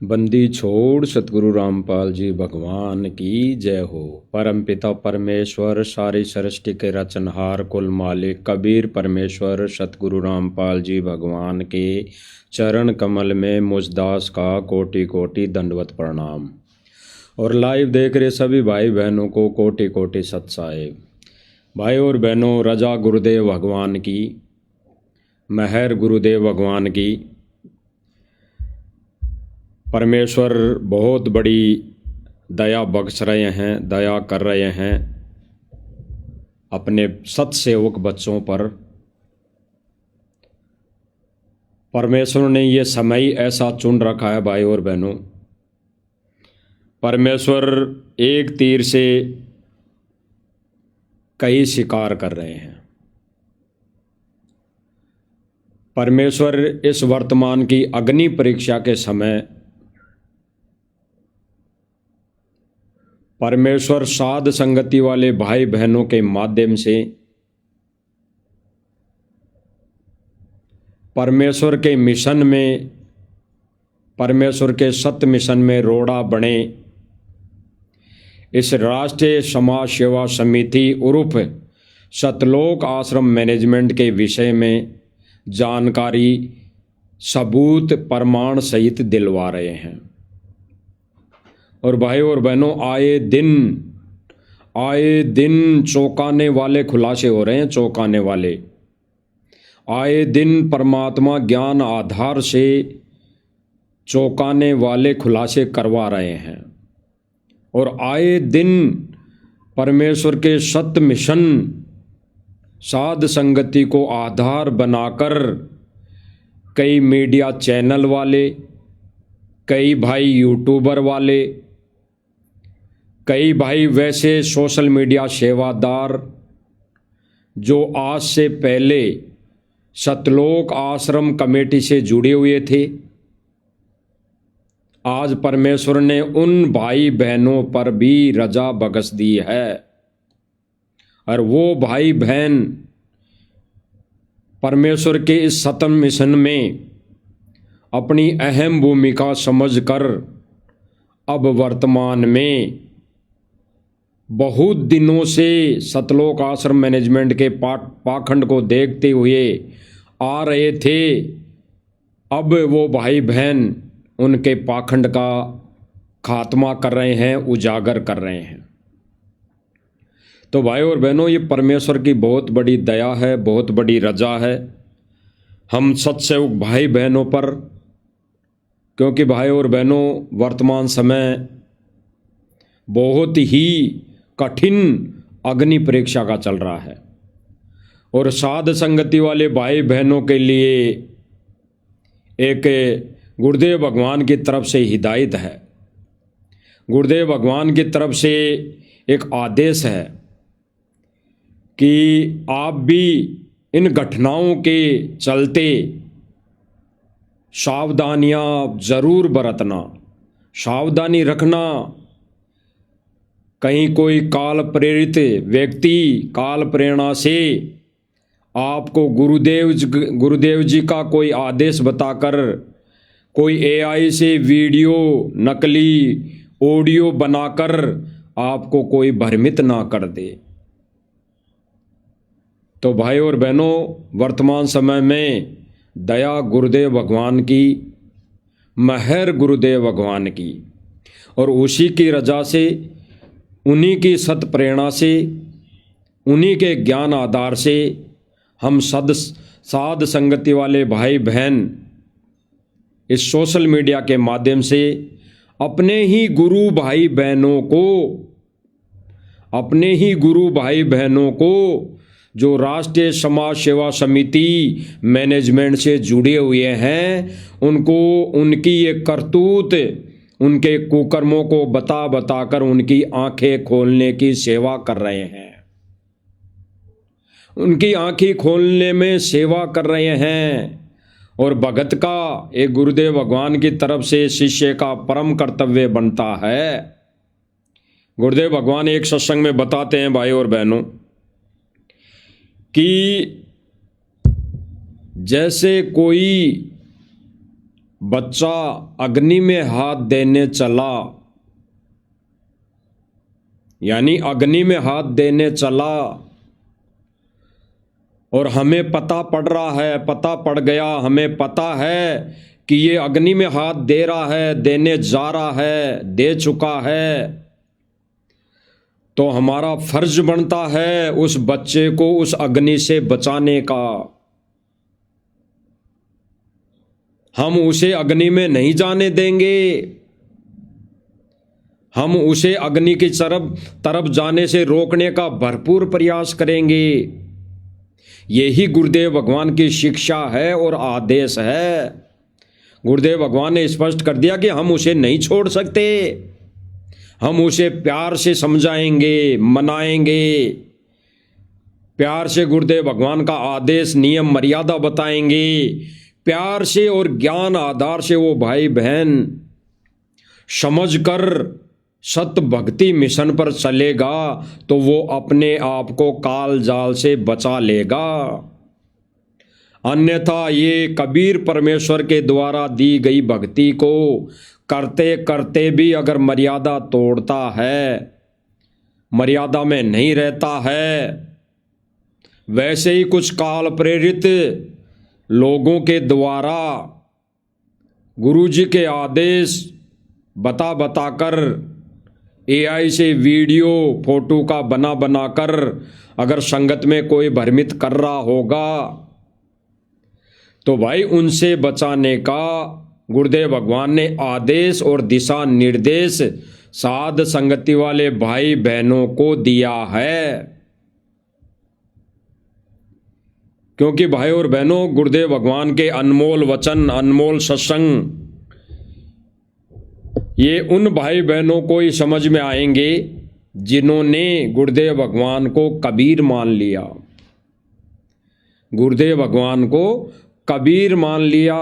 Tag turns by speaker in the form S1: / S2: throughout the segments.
S1: बंदी छोड़ सतगुरु रामपाल जी भगवान की जय हो। परम पिता परमेश्वर सारी सृष्टि के रचनहार कुल मालिक कबीर परमेश्वर सतगुरु रामपाल जी भगवान के चरण कमल में मुझदास का कोटि कोटि दंडवत प्रणाम। और लाइव देख रहे सभी भाई बहनों को कोटि कोटि सत साहेब। भाई और बहनों, रजा गुरुदेव भगवान की, मेहर गुरुदेव भगवान की। परमेश्वर बहुत बड़ी दया बख्श रहे हैं, दया कर रहे हैं अपने सत्सेवक बच्चों पर। परमेश्वर ने ये समय ही ऐसा चुन रखा है भाई और बहनों। परमेश्वर एक तीर से कई शिकार कर रहे हैं। परमेश्वर इस वर्तमान की अग्नि परीक्षा के समय परमेश्वर साध संगति वाले भाई बहनों के माध्यम से परमेश्वर के मिशन में, परमेश्वर के सत्य मिशन में रोड़ा बने इस राष्ट्रीय समाज सेवा समिति उर्फ सतलोक आश्रम मैनेजमेंट के विषय में जानकारी सबूत प्रमाण सहित दिलवा रहे हैं। और भाई और बहनों, आए दिन चौंकाने वाले खुलासे हो रहे हैं, चौंकाने वाले। आए दिन परमात्मा ज्ञान आधार से चौंकाने वाले खुलासे करवा रहे हैं। और आए दिन परमेश्वर के सत्य मिशन साध संगति को आधार बनाकर कई मीडिया चैनल वाले, कई भाई यूट्यूबर वाले, कई भाई वैसे सोशल मीडिया सेवादार जो आज से पहले सतलोक आश्रम कमेटी से जुड़े हुए थे, आज परमेश्वर ने उन भाई बहनों पर भी रजा बख्श दी है। और वो भाई बहन परमेश्वर के इस सत्य मिशन में अपनी अहम भूमिका समझकर अब वर्तमान में बहुत दिनों से सतलोक आश्रम मैनेजमेंट के पाखंड को देखते हुए आ रहे थे। अब वो भाई बहन उनके पाखंड का खात्मा कर रहे हैं, उजागर कर रहे हैं। तो भाई और बहनों, ये परमेश्वर की बहुत बड़ी दया है, बहुत बड़ी रजा है हम सत्सेवक भाई बहनों पर। क्योंकि भाई और बहनों, वर्तमान समय बहुत ही कठिन अग्नि परीक्षा का चल रहा है। और साध संगति वाले भाई बहनों के लिए एक गुरुदेव भगवान की तरफ से हिदायत है, गुरुदेव भगवान की तरफ से एक आदेश है कि आप भी इन घटनाओं के चलते सावधानियां जरूर बरतना, सावधानी रखना। कहीं कोई काल प्रेरित व्यक्ति काल प्रेरणा से आपको गुरुदेव जी का कोई आदेश बताकर कोई एआई से वीडियो नकली ऑडियो बनाकर आपको कोई भ्रमित ना कर दे। तो भाई और बहनों, वर्तमान समय में दया गुरुदेव भगवान की, मेहर गुरुदेव भगवान की, और उसी की रजा से, उन्हीं की सत प्रेरणा से, उन्हीं के ज्ञान आधार से हम साध संगति वाले भाई बहन इस सोशल मीडिया के माध्यम से अपने ही गुरु भाई बहनों को जो राष्ट्रीय समाज सेवा समिति मैनेजमेंट से जुड़े हुए हैं, उनको उनकी ये करतूत, उनके कुकर्मों को बताकर उनकी आंखें खोलने की सेवा कर रहे हैं, उनकी आंखें खोलने में सेवा कर रहे हैं। और भगत का एक गुरुदेव भगवान की तरफ से शिष्य का परम कर्तव्य बनता है। गुरुदेव भगवान एक सत्संग में बताते हैं भाई और बहनों कि जैसे कोई बच्चा अग्नि में हाथ देने चला, यानी अग्नि में हाथ देने चला और हमें पता पड़ रहा है, पता पड़ गया, हमें पता है कि ये अग्नि में हाथ दे रहा है, देने जा रहा है, दे चुका है, तो हमारा फर्ज बनता है उस बच्चे को उस अग्नि से बचाने का। हम उसे अग्नि में नहीं जाने देंगे, हम उसे अग्नि की तरफ जाने से रोकने का भरपूर प्रयास करेंगे। यही गुरुदेव भगवान की शिक्षा है और आदेश है। गुरुदेव भगवान ने स्पष्ट कर दिया कि हम उसे नहीं छोड़ सकते, हम उसे प्यार से समझाएंगे, मनाएंगे, प्यार से गुरुदेव भगवान का आदेश नियम मर्यादा बताएंगे, प्यार से और ज्ञान आधार से वो भाई बहन समझकर सत भक्ति मिशन पर चलेगा तो वो अपने आप को काल जाल से बचा लेगा। अन्यथा ये कबीर परमेश्वर के द्वारा दी गई भक्ति को करते करते भी अगर मर्यादा तोड़ता है, मर्यादा में नहीं रहता है, वैसे ही कुछ काल प्रेरित लोगों के द्वारा गुरुजी के आदेश बता बताकर AI से वीडियो फोटो का बना कर अगर संगत में कोई भ्रमित कर रहा होगा तो भाई उनसे बचाने का गुरुदेव भगवान ने आदेश और दिशा निर्देश साध संगति वाले भाई बहनों को दिया है। क्योंकि भाई और बहनों, गुरुदेव भगवान के अनमोल वचन, अनमोल सत्संग ये उन भाई बहनों को ही समझ में आएंगे जिन्होंने गुरुदेव भगवान को कबीर मान लिया, गुरुदेव भगवान को कबीर मान लिया।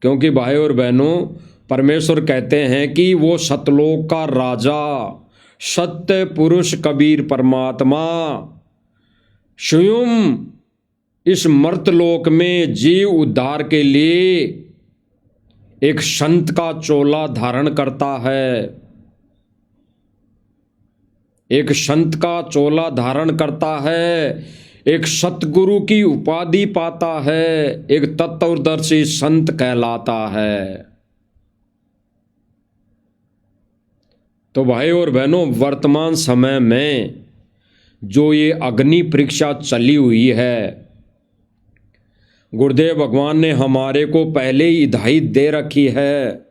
S1: क्योंकि भाई और बहनों, परमेश्वर कहते हैं कि वो सतलोक का राजा, सत्य पुरुष कबीर परमात्मा स्वयं इस मर्तलोक में जीव उद्धार के लिए एक संत का चोला धारण करता है, एक संत का चोला धारण करता है, एक सतगुरु की उपाधि पाता है, एक तत्वदर्शी संत कहलाता है। तो भाई और बहनों, वर्तमान समय में जो ये अग्नि परीक्षा चली हुई है, गुरुदेव भगवान ने हमारे को पहले ही हिदायत दे रखी है।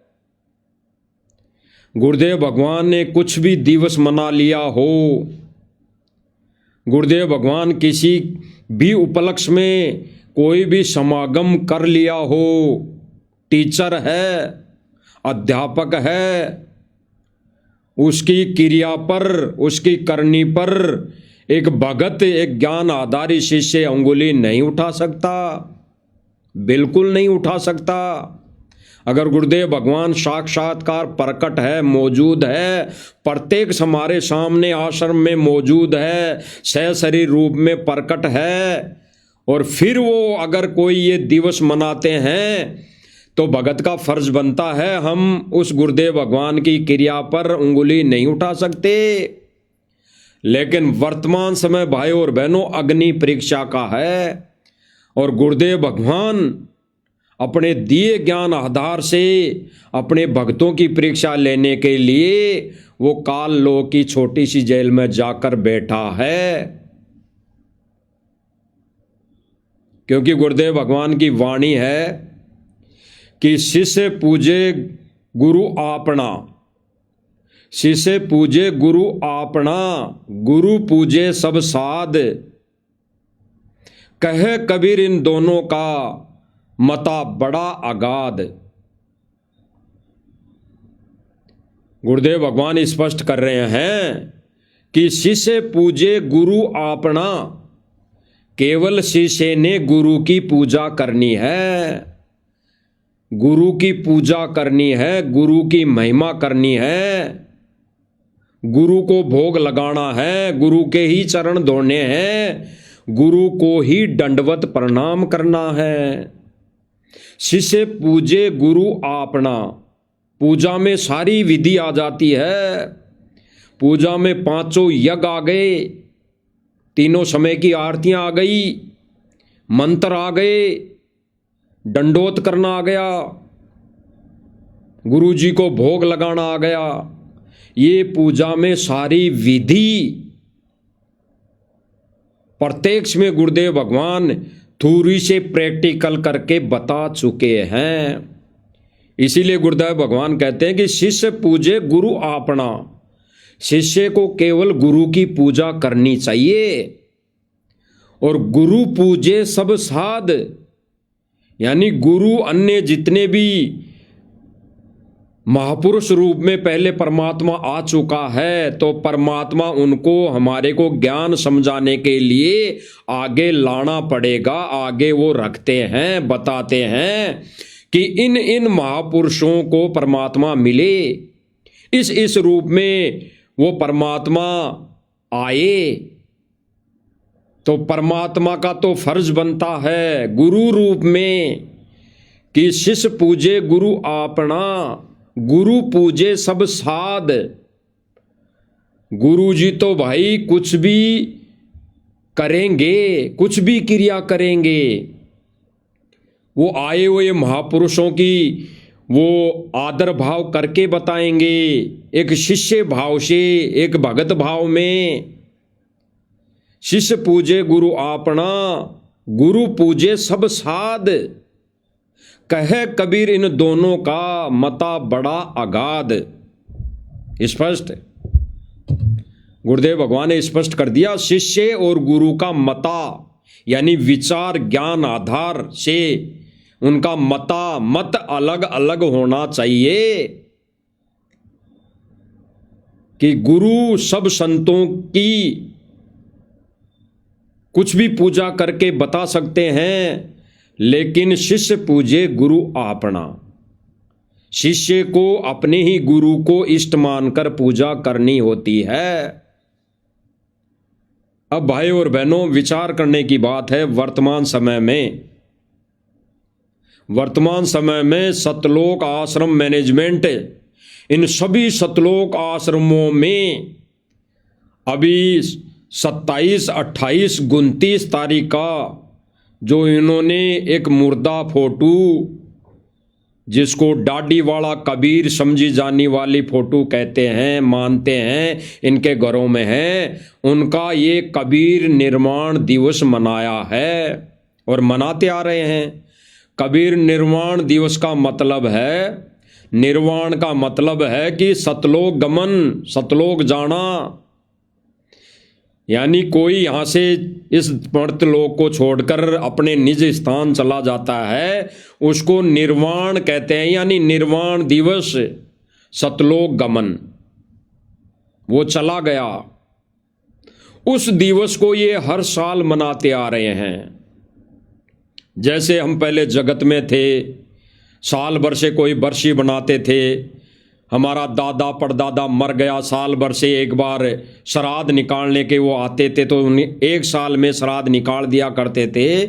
S1: गुरुदेव भगवान ने कुछ भी दिवस मना लिया हो, गुरुदेव भगवान किसी भी उपलक्ष्य में कोई भी समागम कर लिया हो, टीचर है, अध्यापक है, उसकी क्रिया पर, उसकी करनी पर एक भगत, एक ज्ञान आधारी शिष्य अंगुली नहीं उठा सकता, बिल्कुल नहीं उठा सकता। अगर गुरुदेव भगवान साक्षात्कार प्रकट है, मौजूद है, प्रत्येक हमारे सामने आश्रम में मौजूद है, सशरीर रूप में प्रकट है, और फिर वो अगर कोई ये दिवस मनाते हैं तो भगत का फर्ज बनता है हम उस गुरुदेव भगवान की क्रिया पर उंगली नहीं उठा सकते। लेकिन वर्तमान समय भाई और बहनों अग्नि परीक्षा का है, और गुरुदेव भगवान अपने दिए ज्ञान आधार से अपने भक्तों की परीक्षा लेने के लिए वो काल लोक की छोटी सी जेल में जाकर बैठा है। क्योंकि गुरुदेव भगवान की वाणी है कि शिष्य पूजे गुरु आपना, शिष्य पूजे गुरु आपना, गुरु पूजे सब साध, कहे कबीर इन दोनों का मता बड़ा अगाध। गुरुदेव भगवान स्पष्ट कर रहे हैं कि शिष्य पूजे गुरु आपना, केवल शिष्य ने गुरु की पूजा करनी है, गुरु की पूजा करनी है, गुरु की महिमा करनी है, गुरु को भोग लगाना है, गुरु के ही चरण धोने हैं, गुरु को ही दंडवत प्रणाम करना है। शिष्य पूजे गुरु आपना। पूजा में सारी विधि आ जाती है। पूजा में पांचों यज्ञ आ गए, तीनों समय की आरतियां आ गई, मंत्र आ गए, दंडोत करना आ गया, गुरु जी को भोग लगाना आ गया। ये पूजा में सारी विधि प्रत्यक्ष में गुरुदेव भगवान थोड़ी से प्रैक्टिकल करके बता चुके हैं। इसीलिए गुरुदेव भगवान कहते हैं कि शिष्य पूजे गुरु आपना। शिष्य को केवल गुरु की पूजा करनी चाहिए। और गुरु पूजे सब साध, यानी गुरु अन्य जितने भी महापुरुष रूप में पहले परमात्मा आ चुका है, तो परमात्मा उनको हमारे को ज्ञान समझाने के लिए आगे लाना पड़ेगा। आगे वो रखते हैं, बताते हैं कि इन इन महापुरुषों को परमात्मा मिले, इस रूप में वो परमात्मा आए। तो परमात्मा का तो फर्ज बनता है गुरु रूप में कि शिष्य पूजे गुरु आपना, गुरु पूजे सब साध। गुरु जी तो भाई कुछ भी करेंगे, कुछ भी क्रिया करेंगे। वो आए हुए महापुरुषों की वो आदर भाव करके बताएंगे, एक शिष्य भाव से, एक भगत भाव में। शिष्य पूजे गुरु आपना, गुरु पूजे सब साध। कहे कबीर इन दोनों का मता बड़ा अगाध। स्पष्ट गुरुदेव भगवान ने स्पष्ट कर दिया, शिष्य और गुरु का मता यानी विचार ज्ञान आधार से उनका मत अलग अलग होना चाहिए। कि गुरु सब संतों की कुछ भी पूजा करके बता सकते हैं, लेकिन शिष्य पूजे गुरु आपना। शिष्य को अपने ही गुरु को इष्ट मानकर पूजा करनी होती है। अब भाई और बहनों, विचार करने की बात है। वर्तमान समय में सतलोक आश्रम मैनेजमेंट, इन सभी सतलोक आश्रमों में अभी 27, 28, 29 तारीख का जो इन्होंने एक मुर्दा फोटो, जिसको डाडी वाला कबीर समझी जाने वाली फोटो कहते हैं, मानते हैं, इनके घरों में है, उनका ये कबीर निर्माण दिवस मनाया है और मनाते आ रहे हैं। कबीर निर्वाण दिवस का मतलब है, निर्वाण का मतलब है कि सतलोक गमन, सतलोक जाना। यानी कोई यहां से इस मर्तलोक को छोड़कर अपने निज स्थान चला जाता है, उसको निर्वाण कहते हैं। यानी निर्वाण दिवस, सतलोक गमन, वो चला गया। उस दिवस को ये हर साल मनाते आ रहे हैं। जैसे हम पहले जगत में थे, साल भर से कोई बरसी बनाते थे। हमारा दादा परदादा मर गया, साल भर से एक बार श्राद्ध निकालने के वो आते थे, तो एक साल में श्राद्ध निकाल दिया करते थे।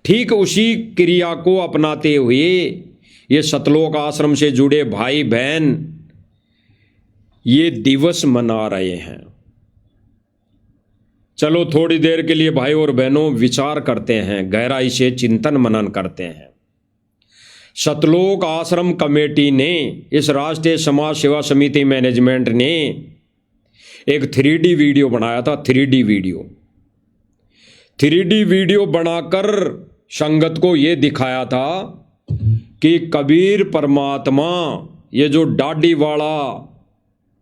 S1: ठीक उसी क्रिया को अपनाते हुए ये सतलोक आश्रम से जुड़े भाई बहन ये दिवस मना रहे हैं। चलो थोड़ी देर के लिए भाई और बहनों विचार करते हैं, गहराई से चिंतन मनन करते हैं। सतलोक आश्रम कमेटी ने, इस राष्ट्रीय समाज सेवा समिति मैनेजमेंट ने एक 3D वीडियो बनाया था। 3D वीडियो बनाकर संगत को यह दिखाया था कि कबीर परमात्मा, ये जो दाढ़ी वाला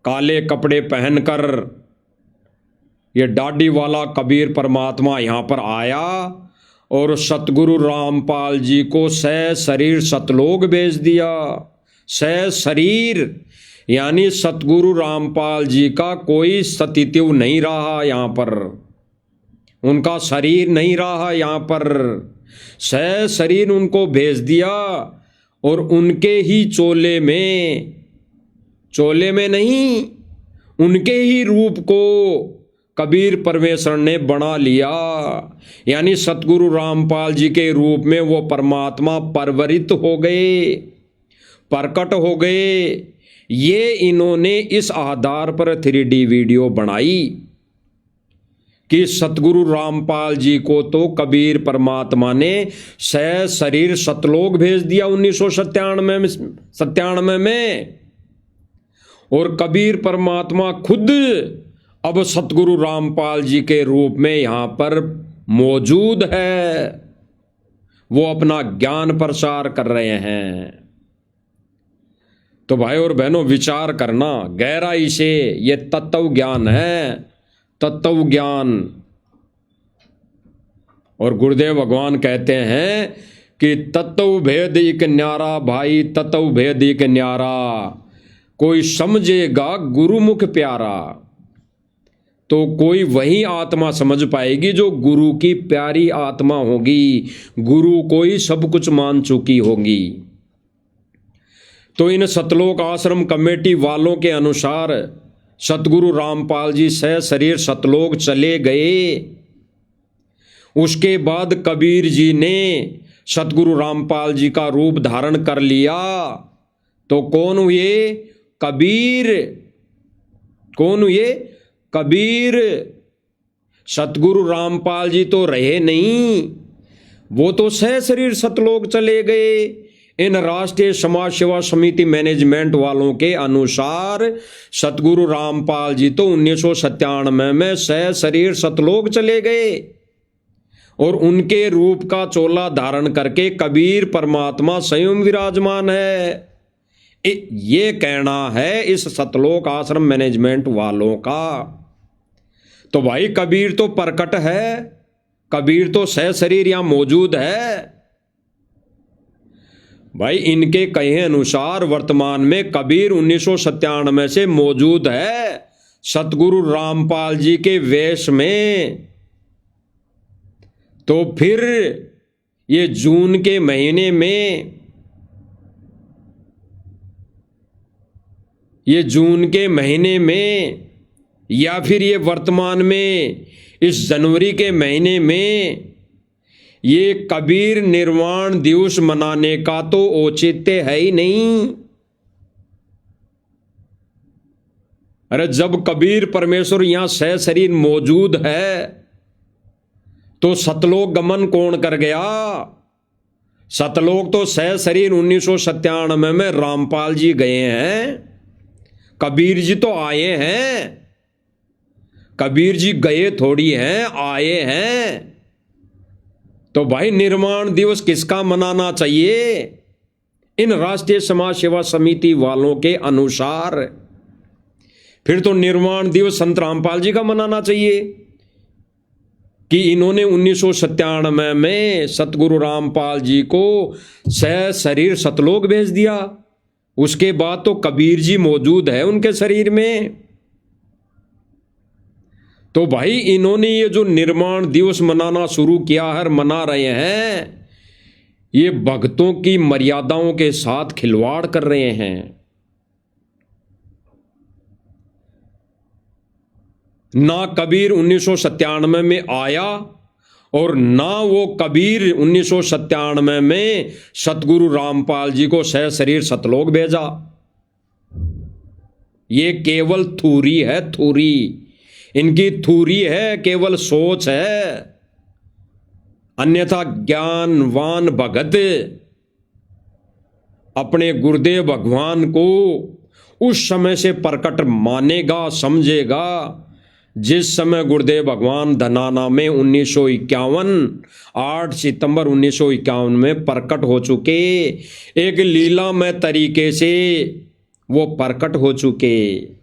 S1: काले कपड़े पहनकर ये दाढ़ी वाला कबीर परमात्मा यहाँ पर आया और सतगुरु रामपाल जी को सह शरीर सतलोक भेज दिया। सह शरीर यानी सतगुरु रामपाल जी का कोई सतीत्व नहीं रहा यहाँ पर, उनका शरीर नहीं रहा यहाँ पर। सह शरीर उनको भेज दिया और उनके ही चोले में नहीं, उनके ही रूप को कबीर परमेश्वर ने बना लिया। यानी सतगुरु रामपाल जी के रूप में वो परमात्मा परवरित हो गए, प्रकट हो गए। ये इन्होंने इस आधार पर 3D वीडियो बनाई कि सतगुरु रामपाल जी को तो कबीर परमात्मा ने सह शरीर सतलोक भेज दिया 1997 में, और कबीर परमात्मा खुद अब सतगुरु रामपाल जी के रूप में यहां पर मौजूद है। वो अपना ज्ञान प्रसार कर रहे हैं। तो भाई और बहनों, विचार करना गहराई से, ये तत्व ज्ञान है, तत्व ज्ञान। और गुरुदेव भगवान कहते हैं कि तत्व भेद एक न्यारा भाई, तत्व भेद एक न्यारा, कोई समझेगा गुरुमुख प्यारा। तो कोई वही आत्मा समझ पाएगी जो गुरु की प्यारी आत्मा होगी, गुरु को ही सब कुछ मान चुकी होगी। तो इन सतलोक आश्रम कमेटी वालों के अनुसार सतगुरु रामपाल जी सह शरीर सतलोक चले गए। उसके बाद कबीर जी ने सतगुरु रामपाल जी का रूप धारण कर लिया। तो कौन हुए? कबीर। कौन हुए? कबीर। सतगुरु रामपाल जी तो रहे नहीं, वो तो सह शरीर सतलोक चले गए। इन राष्ट्रीय समाज सेवा समिति मैनेजमेंट वालों के अनुसार सतगुरु रामपाल जी तो 1997 में सह शरीर सतलोक चले गए, और उनके रूप का चोला धारण करके कबीर परमात्मा स्वयं विराजमान है। ये कहना है इस सतलोक आश्रम मैनेजमेंट वालों का। तो भाई कबीर तो प्रकट है, कबीर तो सह शरीर यहां मौजूद है। भाई इनके कहे अनुसार वर्तमान में कबीर 1997 से मौजूद है सतगुरु रामपाल जी के वेश में। तो फिर ये जून के महीने में, ये जून के महीने में, या फिर ये वर्तमान में इस जनवरी के महीने में ये कबीर निर्वाण दिवस मनाने का तो औचित्य है ही नहीं। अरे जब कबीर परमेश्वर यहां सह शरीर मौजूद है तो सतलोक गमन कौन कर गया? सतलोक तो सह शरीर 1997 में रामपाल जी गए हैं, कबीर जी तो आए हैं। कबीर जी गए थोड़ी हैं, आए हैं। तो भाई निर्माण दिवस किसका मनाना चाहिए? इन राष्ट्रीय समाज सेवा समिति वालों के अनुसार फिर तो निर्माण दिवस संत रामपाल जी का मनाना चाहिए कि इन्होंने 1997 में सतगुरु रामपाल जी को सह शरीर सतलोक भेज दिया। उसके बाद तो कबीर जी मौजूद है उनके शरीर में। तो भाई इन्होंने ये जो निर्माण दिवस मनाना शुरू किया है, मना रहे हैं, ये भक्तों की मर्यादाओं के साथ खिलवाड़ कर रहे हैं। ना कबीर 1997 में आया और ना वो कबीर 1997 में सतगुरु रामपाल जी को सह शरीर सतलोक भेजा। ये केवल थूरी है, थूरी। इनकी थूरी है, केवल सोच है। अन्यथा ज्ञानवान भगत अपने गुरुदेव भगवान को उस समय से प्रकट मानेगा, समझेगा जिस समय गुरुदेव भगवान धनाना में 1951 8 सितंबर 1951 में प्रकट हो चुके, एक लीलामय तरीके से वो प्रकट हो चुके।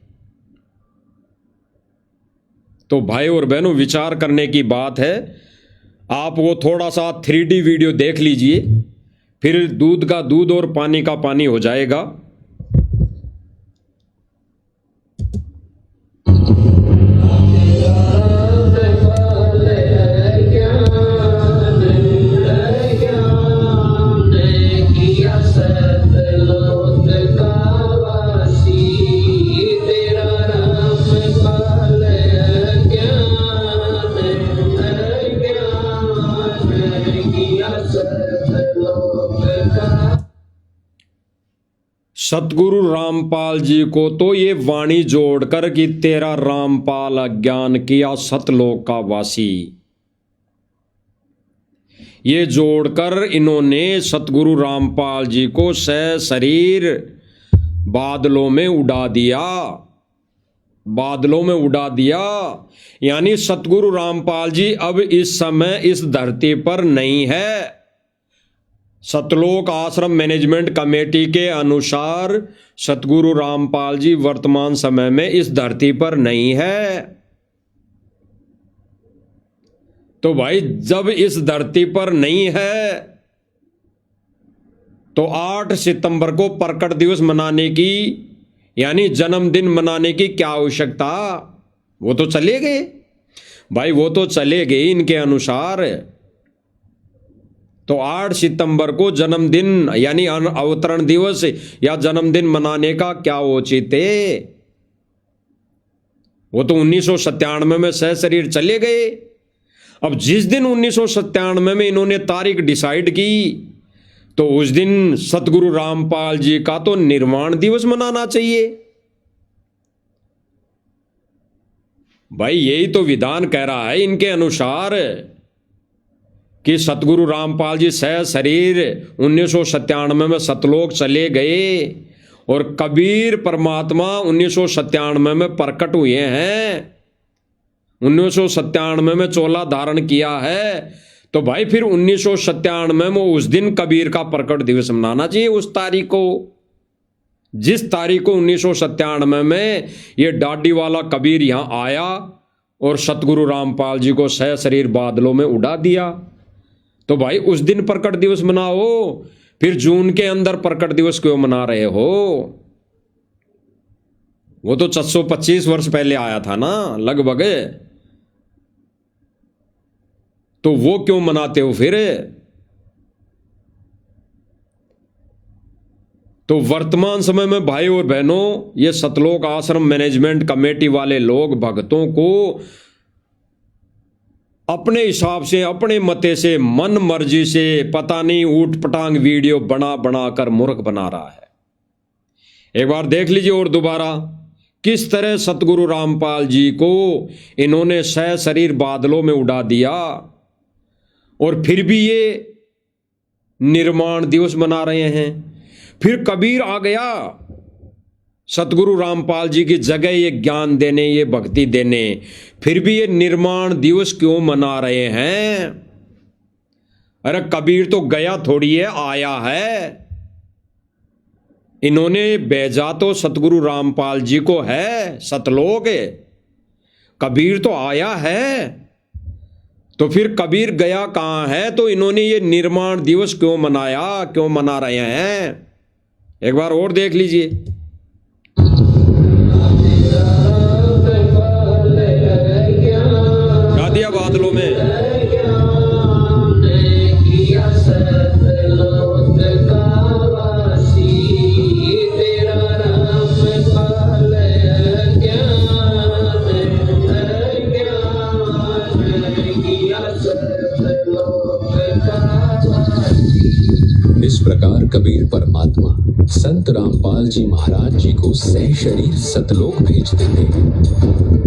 S1: तो भाई और बहनों, विचार करने की बात है। आप वो थोड़ा सा 3D वीडियो देख लीजिए, फिर दूध का दूध और पानी का पानी हो जाएगा। सतगुरु रामपाल जी को तो ये वाणी जोड़कर कि तेरा रामपाल अज्ञान किया सतलोक का वासी, ये जोड़कर इन्होंने सतगुरु रामपाल जी को सशरीर बादलों में उड़ा दिया, बादलों में उड़ा दिया। यानी सतगुरु रामपाल जी अब इस समय इस धरती पर नहीं है। सतलोक आश्रम मैनेजमेंट कमेटी के अनुसार सतगुरु रामपाल जी वर्तमान समय में इस धरती पर नहीं है। तो भाई जब इस धरती पर नहीं है तो 8 सितंबर को प्रकट दिवस मनाने की यानी जन्मदिन मनाने की क्या आवश्यकता? वो तो चले गए भाई, वो तो चले गए इनके अनुसार। तो 8 सितंबर को जन्मदिन यानी अवतरण दिवस या जन्मदिन मनाने का क्या औचित्य है? वो तो 1997 में सशरीर चले गए। अब जिस दिन 1997 में इन्होंने तारीख डिसाइड की तो उस दिन सतगुरु रामपाल जी का तो निर्वाण दिवस मनाना चाहिए। भाई यही तो विधान कह रहा है इनके अनुसार कि सतगुरु रामपाल जी सशरीर 1997 में सतलोक चले गए और कबीर परमात्मा 1997 में प्रकट हुए हैं, 1997 में चोला धारण किया है। तो भाई फिर 1997 में उस दिन कबीर का प्रकट दिवस मनाना चाहिए, उस तारीख को, जिस तारीख को 1997 में ये डाडी वाला कबीर यहां आया और सतगुरु रामपाल जी को सशरीर बादलों में उड़ा दिया। तो भाई उस दिन प्रकट दिवस मनाओ, फिर जून के अंदर प्रकट दिवस क्यों मना रहे हो? वो तो 425 वर्ष पहले आया था ना लगभग, तो वो क्यों मनाते हो फिर? तो वर्तमान समय में भाई और बहनों, ये सतलोक आश्रम मैनेजमेंट कमेटी वाले लोग भक्तों को अपने हिसाब से, अपने मते से, मन मर्जी से पता नहीं ऊट पटांग वीडियो बना बना कर मूर्ख बना रहा है। एक बार देख लीजिए और दोबारा किस तरह सतगुरु रामपाल जी को इन्होंने सशरीर बादलों में उड़ा दिया और फिर भी ये निर्माण दिवस मना रहे हैं। फिर कबीर आ गया सतगुरु रामपाल जी की जगह ये ज्ञान देने, ये भक्ति देने, फिर भी ये निर्माण दिवस क्यों मना रहे हैं? अरे कबीर तो गया थोड़ी है, आया है। इन्होंने भेजा तो सतगुरु रामपाल जी को है सतलोक, कबीर तो आया है। तो फिर कबीर गया कहां है? तो इन्होंने ये निर्माण दिवस क्यों मनाया, क्यों मना रहे हैं? एक बार और देख लीजिए। गा दिया बादलों में।
S2: इस प्रकार कबीर परमात्मा संत रामपाल जी महाराज जी को सशरीर सतलोक भेजते थे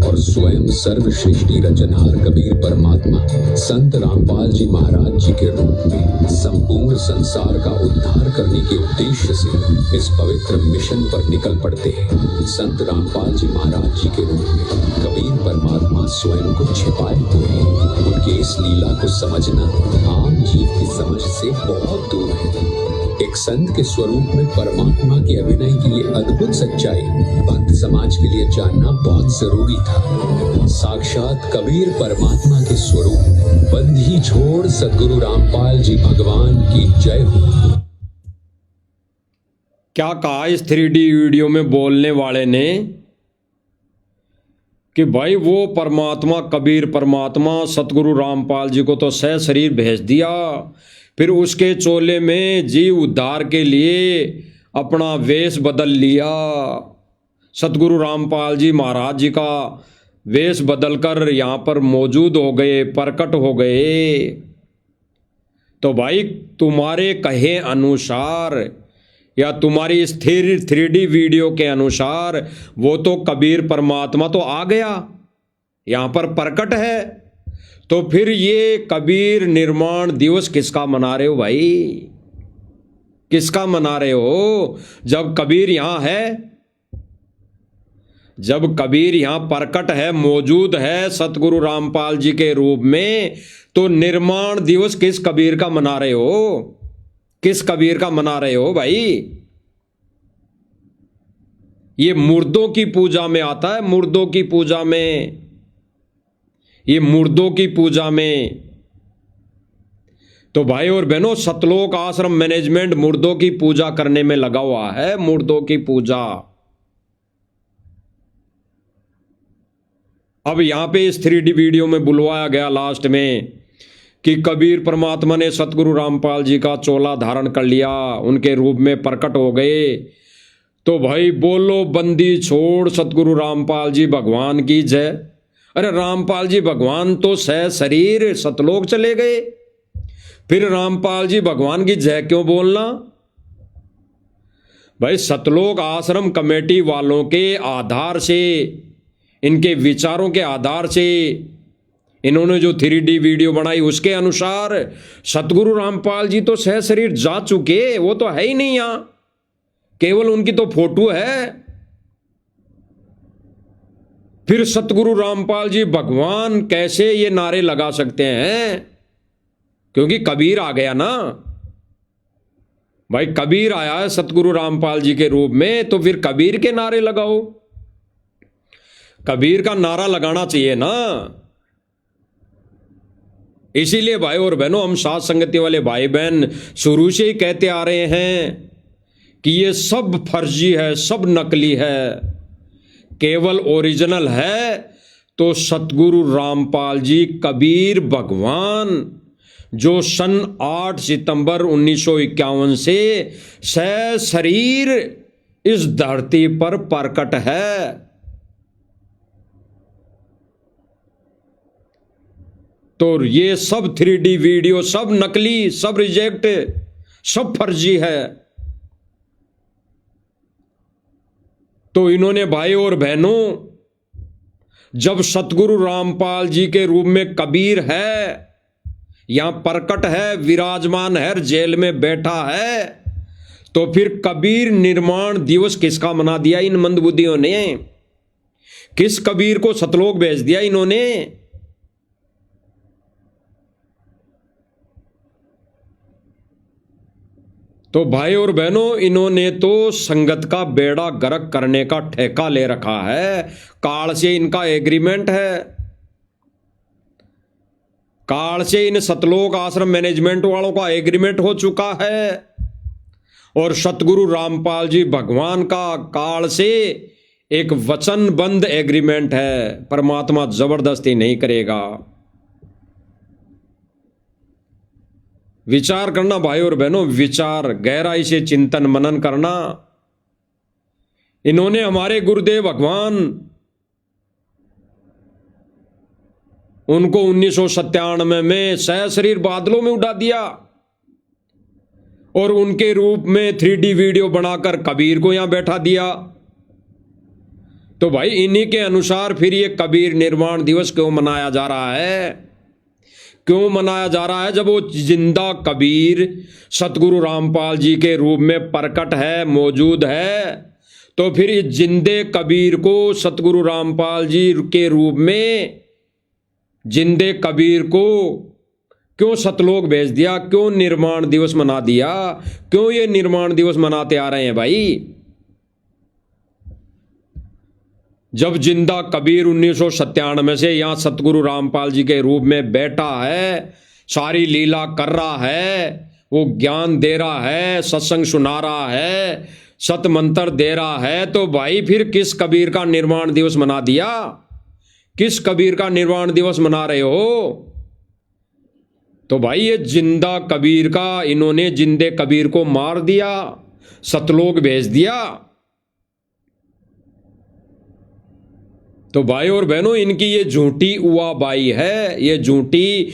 S2: और स्वयं सर्वश्रेष्ठी रचनहार कबीर परमात्मा संत रामपाल जी महाराज जी के रूप में संपूर्ण संसार का उद्धार करने के उद्देश्य से इस पवित्र मिशन पर निकल पड़ते हैं। संत रामपाल जी महाराज जी के रूप में कबीर परमात्मा स्वयं को छिपाए हुए हैं। उनकी इस लीला को समझना आम जीव की समझ से बहुत दूर है। एक संत के स्वरूप में परमात्मा के अभिनय की ये अद्भुत सच्चाई भक्त समाज के लिए जानना बहुत जरूरी था। साक्षात कबीर परमात्मा के स्वरूप बंधी छोड़ सद्गुरु रामपाल जी भगवान की जय हो।
S1: क्या कहा इस 3D वीडियो में बोलने वाले ने कि भाई वो परमात्मा कबीर परमात्मा सतगुरु रामपाल जी को तो सशरीर भेज दिया, फिर उसके चोले में जीव उद्धार के लिए अपना वेश बदल लिया। सतगुरु रामपाल जी महाराज जी का वेश बदलकर यहाँ पर मौजूद हो गए, प्रकट हो गए। तो भाई तुम्हारे कहे अनुसार या तुम्हारी स्थिर 3D वीडियो के अनुसार वो तो कबीर परमात्मा तो आ गया, यहां पर प्रकट है, तो फिर ये कबीर निर्माण दिवस किसका मना रहे हो भाई? किसका मना रहे हो? जब कबीर यहां है, जब कबीर यहां प्रकट है, मौजूद है सतगुरु रामपाल जी के रूप में, तो निर्माण दिवस किस कबीर का मना रहे हो? किस कबीर का मना रहे हो भाई? ये मुर्दों की पूजा में आता है, मुर्दों की पूजा में, ये मुर्दों की पूजा में। तो भाई और बहनों, सतलोक आश्रम मैनेजमेंट मुर्दों की पूजा करने में लगा हुआ है, मुर्दों की पूजा। अब यहां पे इस 3D वीडियो में बुलवाया गया लास्ट में कि कबीर परमात्मा ने सतगुरु रामपाल जी का चोला धारण कर लिया, उनके रूप में प्रकट हो गए। तो भाई बोलो बंदी छोड़ सतगुरु रामपाल जी भगवान की जय। अरे रामपाल जी भगवान तो सह शरीर सतलोक चले गए, फिर रामपाल जी भगवान की जय क्यों बोलना? भाई सतलोक आश्रम कमेटी वालों के आधार से, इनके विचारों के आधार से, इन्होंने जो 3D वीडियो बनाई उसके अनुसार सतगुरु रामपाल जी तो सह शरीर जा चुके, वो तो है ही नहीं यहां, केवल उनकी तो फोटो है। फिर सतगुरु रामपाल जी भगवान कैसे ये नारे लगा सकते हैं? क्योंकि कबीर आ गया ना भाई, कबीर आया है सतगुरु रामपाल जी के रूप में, तो फिर कबीर के नारे लगाओ, कबीर का नारा लगाना चाहिए ना। इसीलिए भाई और बहनों, हम साथ संगति वाले भाई बहन शुरू से ही कहते आ रहे हैं कि ये सब फर्जी है, सब नकली है, केवल ओरिजिनल है तो सतगुरु रामपाल जी कबीर भगवान, जो सन 8 सितंबर 1951 से सह शरीर इस धरती पर प्रकट है। तो ये सब 3D वीडियो सब नकली, सब रिजेक्ट, सब फर्जी है। तो इन्होंने भाई और बहनों, जब सतगुरु रामपाल जी के रूप में कबीर है, यहां प्रकट है, विराजमान है, जेल में बैठा है, तो फिर कबीर निर्माण दिवस किसका मना दिया इन मंदबुद्धियों ने? किस कबीर को सतलोक भेज दिया इन्होंने? तो भाई और बहनों, इन्होंने तो संगत का बेड़ा गर्क करने का ठेका ले रखा है। काल से इनका एग्रीमेंट है, काल से इन सतलोक आश्रम मैनेजमेंट वालों का एग्रीमेंट हो चुका है, और सतगुरु रामपाल जी भगवान का काल से एक वचनबद्ध एग्रीमेंट है। परमात्मा जबरदस्ती नहीं करेगा। विचार करना भाई और बहनों, विचार, गहराई से चिंतन मनन करना। इन्होंने हमारे गुरुदेव भगवान, उनको 1997 में सह शरीर बादलों में उड़ा दिया, और उनके रूप में 3D वीडियो बनाकर कबीर को यहां बैठा दिया। तो भाई इन्हीं के अनुसार फिर ये कबीर निर्माण दिवस क्यों मनाया जा रहा है? क्यों मनाया जा रहा है? जब वो जिंदा कबीर सतगुरु रामपाल जी के रूप में प्रकट है, मौजूद है, तो फिर इस जिंदे कबीर को सतगुरु रामपाल जी के रूप में, जिंदे कबीर को क्यों सतलोक भेज दिया? क्यों निर्माण दिवस मना दिया? क्यों ये निर्माण दिवस मनाते आ रहे हैं भाई? जब जिंदा कबीर 1997 से यहां सतगुरु रामपाल जी के रूप में बैठा है, सारी लीला कर रहा है, वो ज्ञान दे रहा है, सत्संग सुना रहा है, सत मंत्र दे रहा है, तो भाई फिर किस कबीर का निर्माण दिवस मना दिया? किस कबीर का निर्वाण दिवस मना रहे हो? तो भाई ये जिंदा कबीर का, इन्होंने जिंदे कबीर को मार दिया, सतलोक भेज दिया। तो भाई और बहनों, इनकी ये झूठी उवाबाई है, ये झूठी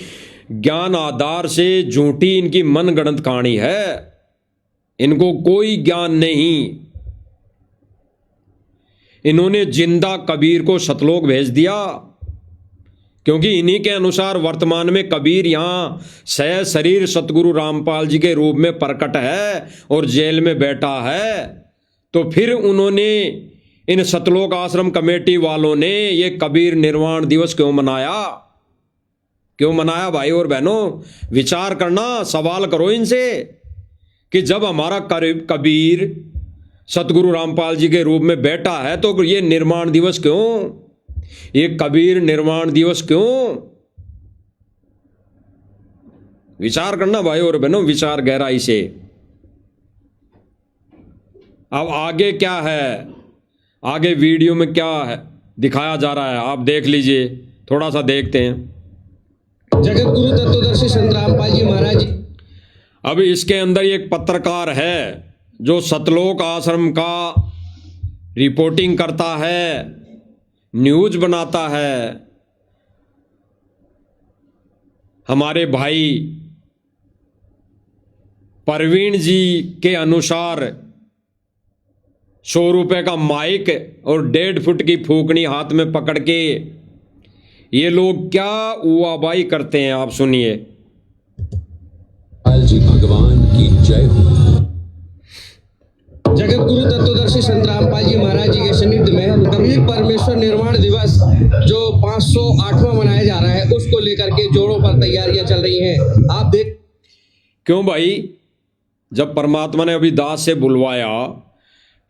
S1: ज्ञान आधार से झूठी इनकी मनगढ़ंत कहानी है। इनको कोई ज्ञान नहीं। इन्होंने जिंदा कबीर को सतलोक भेज दिया, क्योंकि इन्हीं के अनुसार वर्तमान में कबीर यहां सह शरीर सतगुरु रामपाल जी के रूप में प्रकट है और जेल में बैठा है। तो फिर उन्होंने, इन सतलोक आश्रम कमेटी वालों ने ये कबीर निर्वाण दिवस क्यों मनाया? क्यों मनाया भाई और बहनों? विचार करना, सवाल करो इनसे कि जब हमारा कबीर सतगुरु रामपाल जी के रूप में बैठा है तो ये निर्वाण दिवस क्यों? ये कबीर निर्वाण दिवस क्यों? विचार करना भाई और बहनों, विचार गहराई से। अब आगे क्या है, आगे वीडियो में क्या है दिखाया जा रहा है, आप देख लीजिए, थोड़ा सा देखते हैं।
S3: जगत गुरु तत्वदर्शी संत रामपाल जी महाराज जी।
S1: अब इसके अंदर एक पत्रकार है जो सतलोक आश्रम का रिपोर्टिंग करता है, न्यूज बनाता है। हमारे भाई परवीन जी के अनुसार 100 रुपए का माइक और 1.5 फुट की फूकनी हाथ में पकड़ के ये लोग क्या उआबाई करते हैं, आप सुनिए।
S2: जी भगवान की जय हो।
S3: जगत गुरु तत्वदर्शी संत रामपाल जी महाराज जी के सानिध्य में कबीर परमेश्वर निर्वाण दिवस जो 508वां मनाया जा रहा है, उसको लेकर के जोरों पर तैयारियां चल रही हैं। आप देख,
S1: क्यों भाई, जब परमात्मा ने अभी दास से बुलवाया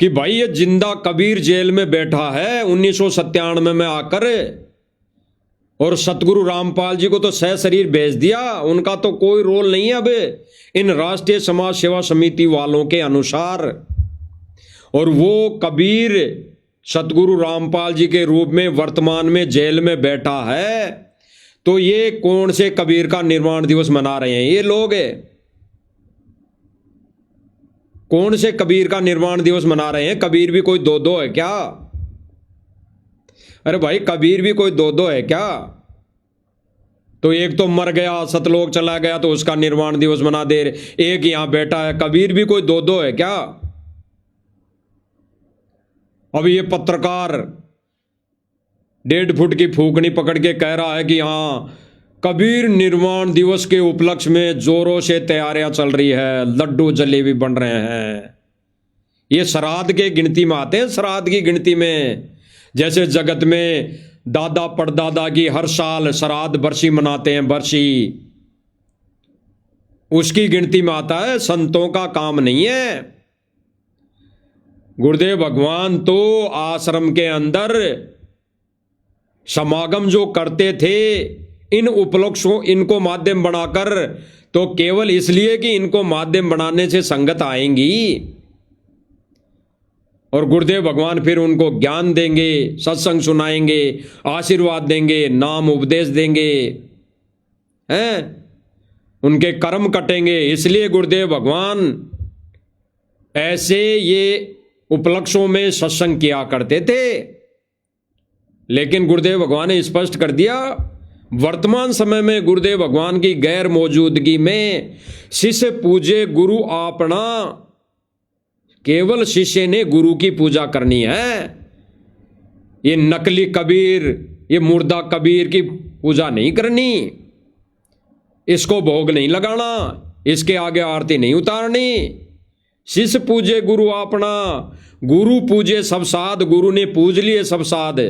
S1: कि भाई ये जिंदा कबीर जेल में बैठा है 1997 में आकर, और सतगुरु रामपाल जी को तो सह शरीर भेज दिया, उनका तो कोई रोल नहीं है अब इन राष्ट्रीय समाज सेवा समिति वालों के अनुसार। और वो कबीर सतगुरु रामपाल जी के रूप में वर्तमान में जेल में बैठा है, तो ये कौन से कबीर का निर्वाण दिवस मना रहे हैं ये लोग? कौन से कबीर का निर्वाण दिवस मना रहे हैं? कबीर भी कोई दो है क्या? अरे भाई, कबीर भी कोई दो है क्या? तो एक तो मर गया, सतलोक चला गया, तो उसका निर्वाण दिवस मना दे रहे, एक यहां बैठा है, कबीर भी कोई दो है क्या? अब ये पत्रकार 1.5 फुट की फूकनी पकड़ के कह रहा है कि हाँ, कबीर निर्वाण दिवस के उपलक्ष्य में जोरों से तैयारियां चल रही है, लड्डू जलेबी बन रहे हैं। ये श्राद्ध के गिनती में आते हैं, श्राद्ध की गिनती में। जैसे जगत में दादा परदादा की हर साल श्राद्ध बरसी मनाते हैं, बरसी, उसकी गिनती में आता है, संतों का काम नहीं है। गुरुदेव भगवान तो आश्रम के अंदर समागम जो करते थे इन उपलक्ष्यों, इनको माध्यम बनाकर, तो केवल इसलिए कि इनको माध्यम बनाने से संगत आएंगी, और गुरुदेव भगवान फिर उनको ज्ञान देंगे, सत्संग सुनाएंगे, आशीर्वाद देंगे, नाम उपदेश देंगे, हैं? उनके कर्म कटेंगे। इसलिए गुरुदेव भगवान ऐसे ये उपलक्ष्यों में सत्संग किया करते थे। लेकिन गुरुदेव भगवान ने स्पष्ट कर दिया, वर्तमान समय में गुरुदेव भगवान की गैर मौजूदगी में शिष्य पूजे गुरु आपना, केवल शिष्य ने गुरु की पूजा करनी है। ये नकली कबीर, ये मुर्दा कबीर की पूजा नहीं करनी, इसको भोग नहीं लगाना, इसके आगे आरती नहीं उतारनी। शिष्य पूजे गुरु आपना, गुरु पूजे सब साध, गुरु ने पूज लिए सब साध,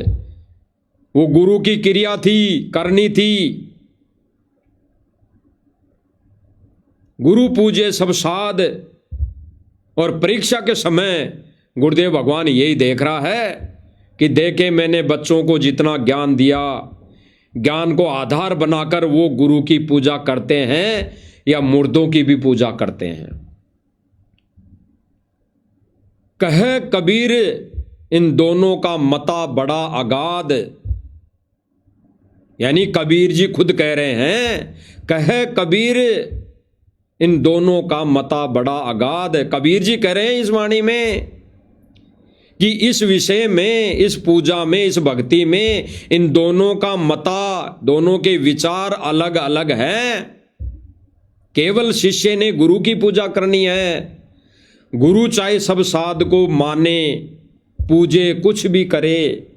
S1: वो गुरु की क्रिया थी, करनी थी। गुरु पूजे सब साध। और परीक्षा के समय गुरुदेव भगवान यही देख रहा है कि देखे मैंने बच्चों को जितना ज्ञान दिया, ज्ञान को आधार बनाकर वो गुरु की पूजा करते हैं या मुर्दों की भी पूजा करते हैं। कहे कबीर इन दोनों का मता बड़ा अगाध, यानी कबीर जी खुद कह रहे हैं, कहे कबीर इन दोनों का मता बड़ा अगाध। कबीर जी कह रहे हैं इस वाणी में कि इस विषय में, इस पूजा में, इस भक्ति में इन दोनों का मता, दोनों के विचार अलग अलग हैं। केवल शिष्य ने गुरु की पूजा करनी है, गुरु चाहे सब साध को माने, पूजे, कुछ भी करे,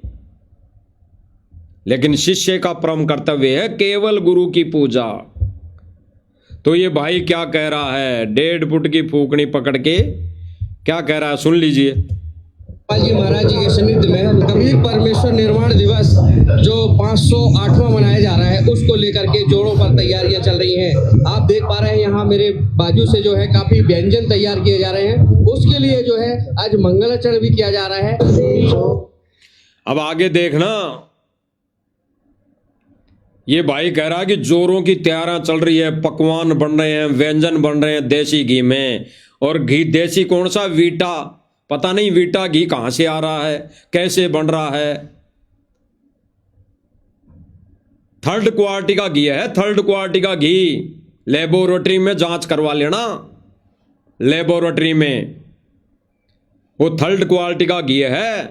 S1: लेकिन शिष्य का परम कर्तव्य है केवल गुरु की पूजा। तो ये भाई क्या कह रहा है, 1.5 फुट की फूकनी पकड़ के क्या कह रहा है, सुन लीजिए।
S3: रामपाल जी महाराज जी के सानिध्य में कबीर परमेश्वर निर्माण दिवस जो 508वां मनाया जा रहा है, उसको लेकर के जोरों पर तैयारियां चल रही हैं। आप देख पा रहे हैं यहाँ मेरे बाजू से जो है काफी व्यंजन तैयार किए जा रहे हैं। उसके लिए जो है आज मंगलाचरण भी किया जा रहा है।
S1: अब आगे देखना, ये भाई कह रहा है कि जोरों की तैयारियां चल रही है, पकवान बन रहे हैं, व्यंजन बन रहे हैं देसी घी में। और घी देसी कौन सा, वीटा, पता नहीं वीटा घी कहां से आ रहा है, कैसे बन रहा है। 3rd क्वालिटी का घी है, 3rd क्वालिटी का घी। लेबोरेटरी में जांच करवा लेना, लेबोरेटरी में वो 3rd क्वालिटी का घी है।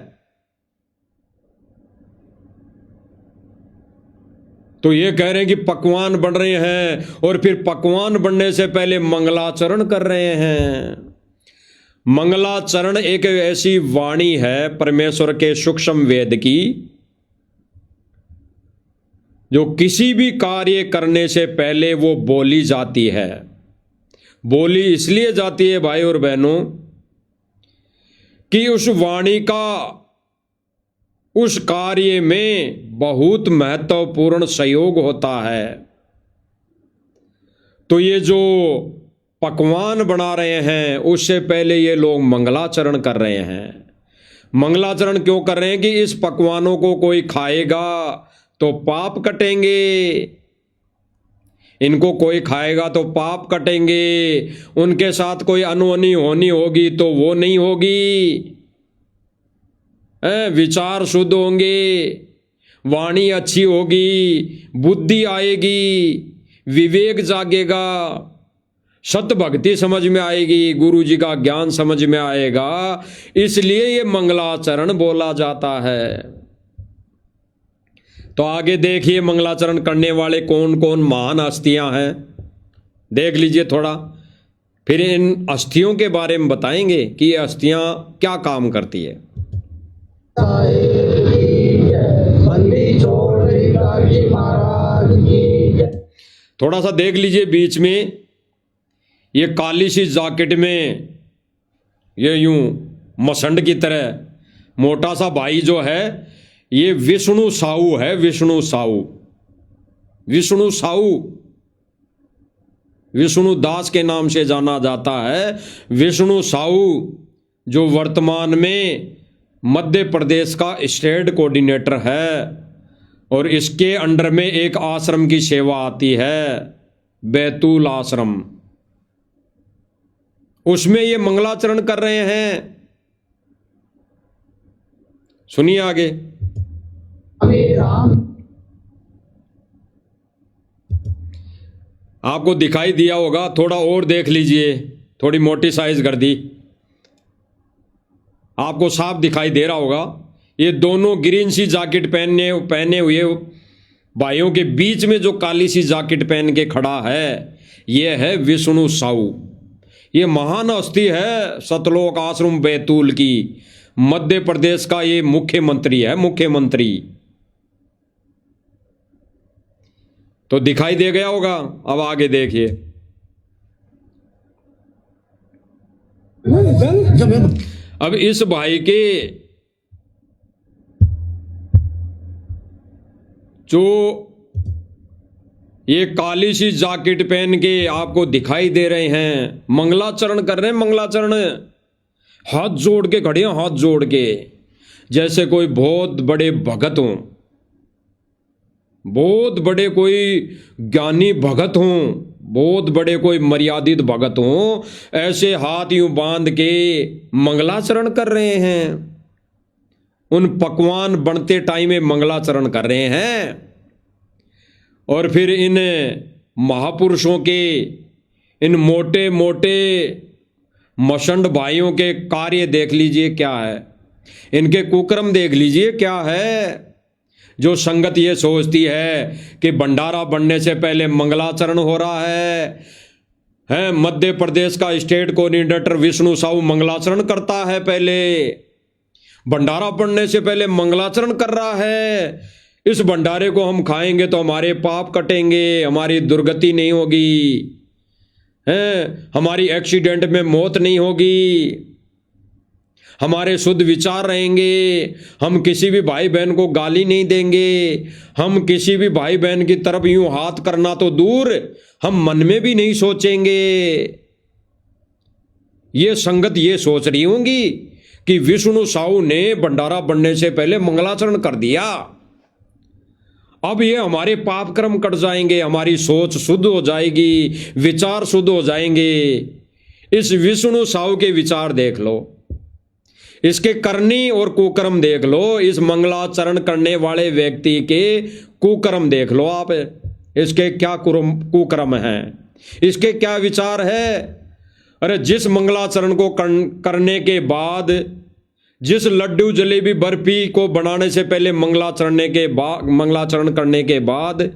S1: तो ये कह रहे हैं कि पकवान बन रहे हैं, और फिर पकवान बनने से पहले मंगलाचरण कर रहे हैं। मंगलाचरण एक ऐसी वाणी है परमेश्वर के सूक्ष्म वेद की, जो किसी भी कार्य करने से पहले वो बोली जाती है। बोली इसलिए जाती है भाई और बहनों कि उस वाणी का उस कार्य में बहुत महत्वपूर्ण सहयोग होता है। तो ये जो पकवान बना रहे हैं, उससे पहले ये लोग मंगलाचरण कर रहे हैं। मंगलाचरण क्यों कर रहे हैं कि इस पकवानों को कोई खाएगा तो पाप कटेंगे, इनको कोई खाएगा तो पाप कटेंगे, उनके साथ कोई अनहोनी होनी होगी तो वो नहीं होगी, विचार शुद्ध होंगे, वाणी अच्छी होगी, बुद्धि आएगी, विवेक जागेगा, सत भक्ति समझ में आएगी, गुरु जी का ज्ञान समझ में आएगा। इसलिए ये मंगलाचरण बोला जाता है। तो आगे देखिए मंगलाचरण करने वाले कौन कौन महान हस्तियां हैं, देख लीजिए थोड़ा, फिर इन हस्तियों के बारे में बताएंगे कि ये हस्तियां क्या काम करती है। थोड़ा सा देख लीजिए बीच में, ये काली सी जैकेट में ये यूं मसंड की तरह मोटा सा भाई जो है, ये विष्णु साहू है। विष्णु साहू, विष्णु साहू, विष्णु दास के नाम से जाना जाता है। विष्णु साहू जो वर्तमान में मध्य प्रदेश का स्टेट कोऑर्डिनेटर है, और इसके अंडर में एक आश्रम की सेवा आती है, बैतूल आश्रम, उसमें ये मंगलाचरण कर रहे हैं। सुनिए आगे। आपको दिखाई दिया होगा, थोड़ा और देख लीजिए, थोड़ी मोटी साइज कर दी, आपको साफ दिखाई दे रहा होगा। ये दोनों ग्रीन सी जैकेट पहने हुए भाइयों के बीच में जो काली सी जैकेट पहन के खड़ा है, ये है विष्णु साहू। ये महान हस्ती है सतलोक आश्रम बैतूल की, मध्य प्रदेश का ये मुख्यमंत्री है, मुख्यमंत्री। तो दिखाई दे गया होगा। अब आगे देखिए। अब इस भाई के जो ये काली सी जैकेट पहन के आपको दिखाई दे रहे हैं, मंगलाचरण कर रहे हैं। मंगलाचरण हाथ जोड़ के खड़े हैं, हाथ जोड़ के, जैसे कोई बहुत बड़े भगत हों, बहुत बड़े कोई ज्ञानी भगत हों, बहुत बड़े कोई मर्यादित भगत हों, ऐसे हाथ यूं बांध के मंगलाचरण कर रहे हैं। उन पकवान बनते टाइम में मंगलाचरण कर रहे हैं। और फिर इन महापुरुषों के, इन मोटे मोटे मसंड भाइयों के कार्य देख लीजिए क्या है, इनके कुकर्म देख लीजिए क्या है। जो संगत ये सोचती है कि भंडारा बनने से पहले मंगलाचरण हो रहा है, है मध्य प्रदेश का स्टेट कोऑर्डिनेटर विष्णु साहू मंगलाचरण करता है, पहले भंडारा पड़ने से पहले मंगलाचरण कर रहा है। इस भंडारे को हम खाएंगे तो हमारे पाप कटेंगे, हमारी दुर्गति नहीं होगी, हैं, हमारी एक्सीडेंट में मौत नहीं होगी, हमारे शुद्ध विचार रहेंगे, हम किसी भी भाई बहन को गाली नहीं देंगे, हम किसी भी भाई बहन की तरफ यूं हाथ करना तो दूर, हम मन में भी नहीं सोचेंगे। ये संगत ये सोच रही होंगी कि विष्णु साहू ने भंडारा बनने से पहले मंगलाचरण कर दिया, अब ये हमारे पाप कर्म कट जाएंगे, हमारी सोच शुद्ध हो जाएगी, विचार शुद्ध हो जाएंगे। इस विष्णु साहू के विचार देख लो, इसके करनी और कुकर्म देख लो, इस मंगलाचरण करने वाले व्यक्ति के कुकर्म देख लो आप, इसके क्या कुकर्म हैं, इसके क्या विचार है। अरे जिस मंगलाचरण को करने के बाद, जिस लड्डू जलेबी बर्फी को बनाने से पहले मंगलाचरण करने के बाद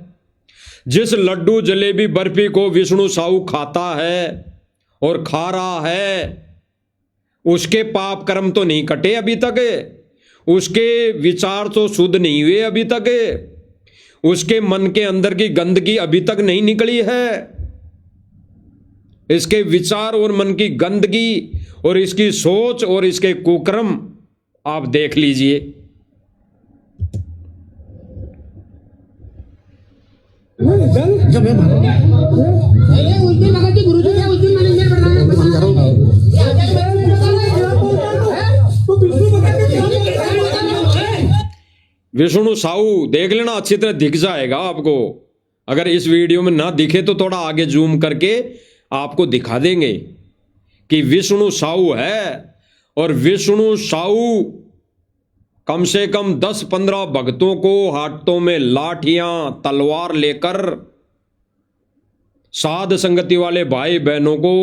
S1: जिस लड्डू जलेबी बर्फी को विष्णु साहू खाता है और खा रहा है, उसके पाप कर्म तो नहीं कटे अभी तक, उसके विचार तो शुद्ध नहीं हुए अभी तक, उसके मन के अंदर की गंदगी अभी तक नहीं निकली है। इसके विचार और मन की गंदगी और इसकी सोच और इसके कुकर्म आप देख लीजिए। विष्णु साहू देख लेना, अच्छी तरह दिख जाएगा आपको। अगर इस वीडियो में ना दिखे तो थोड़ा आगे जूम करके आपको दिखा देंगे कि विष्णु साहू है। और विष्णु साहू कम से कम 10-15 भक्तों को हाथों में लाठियां तलवार लेकर साध संगति वाले भाई बहनों को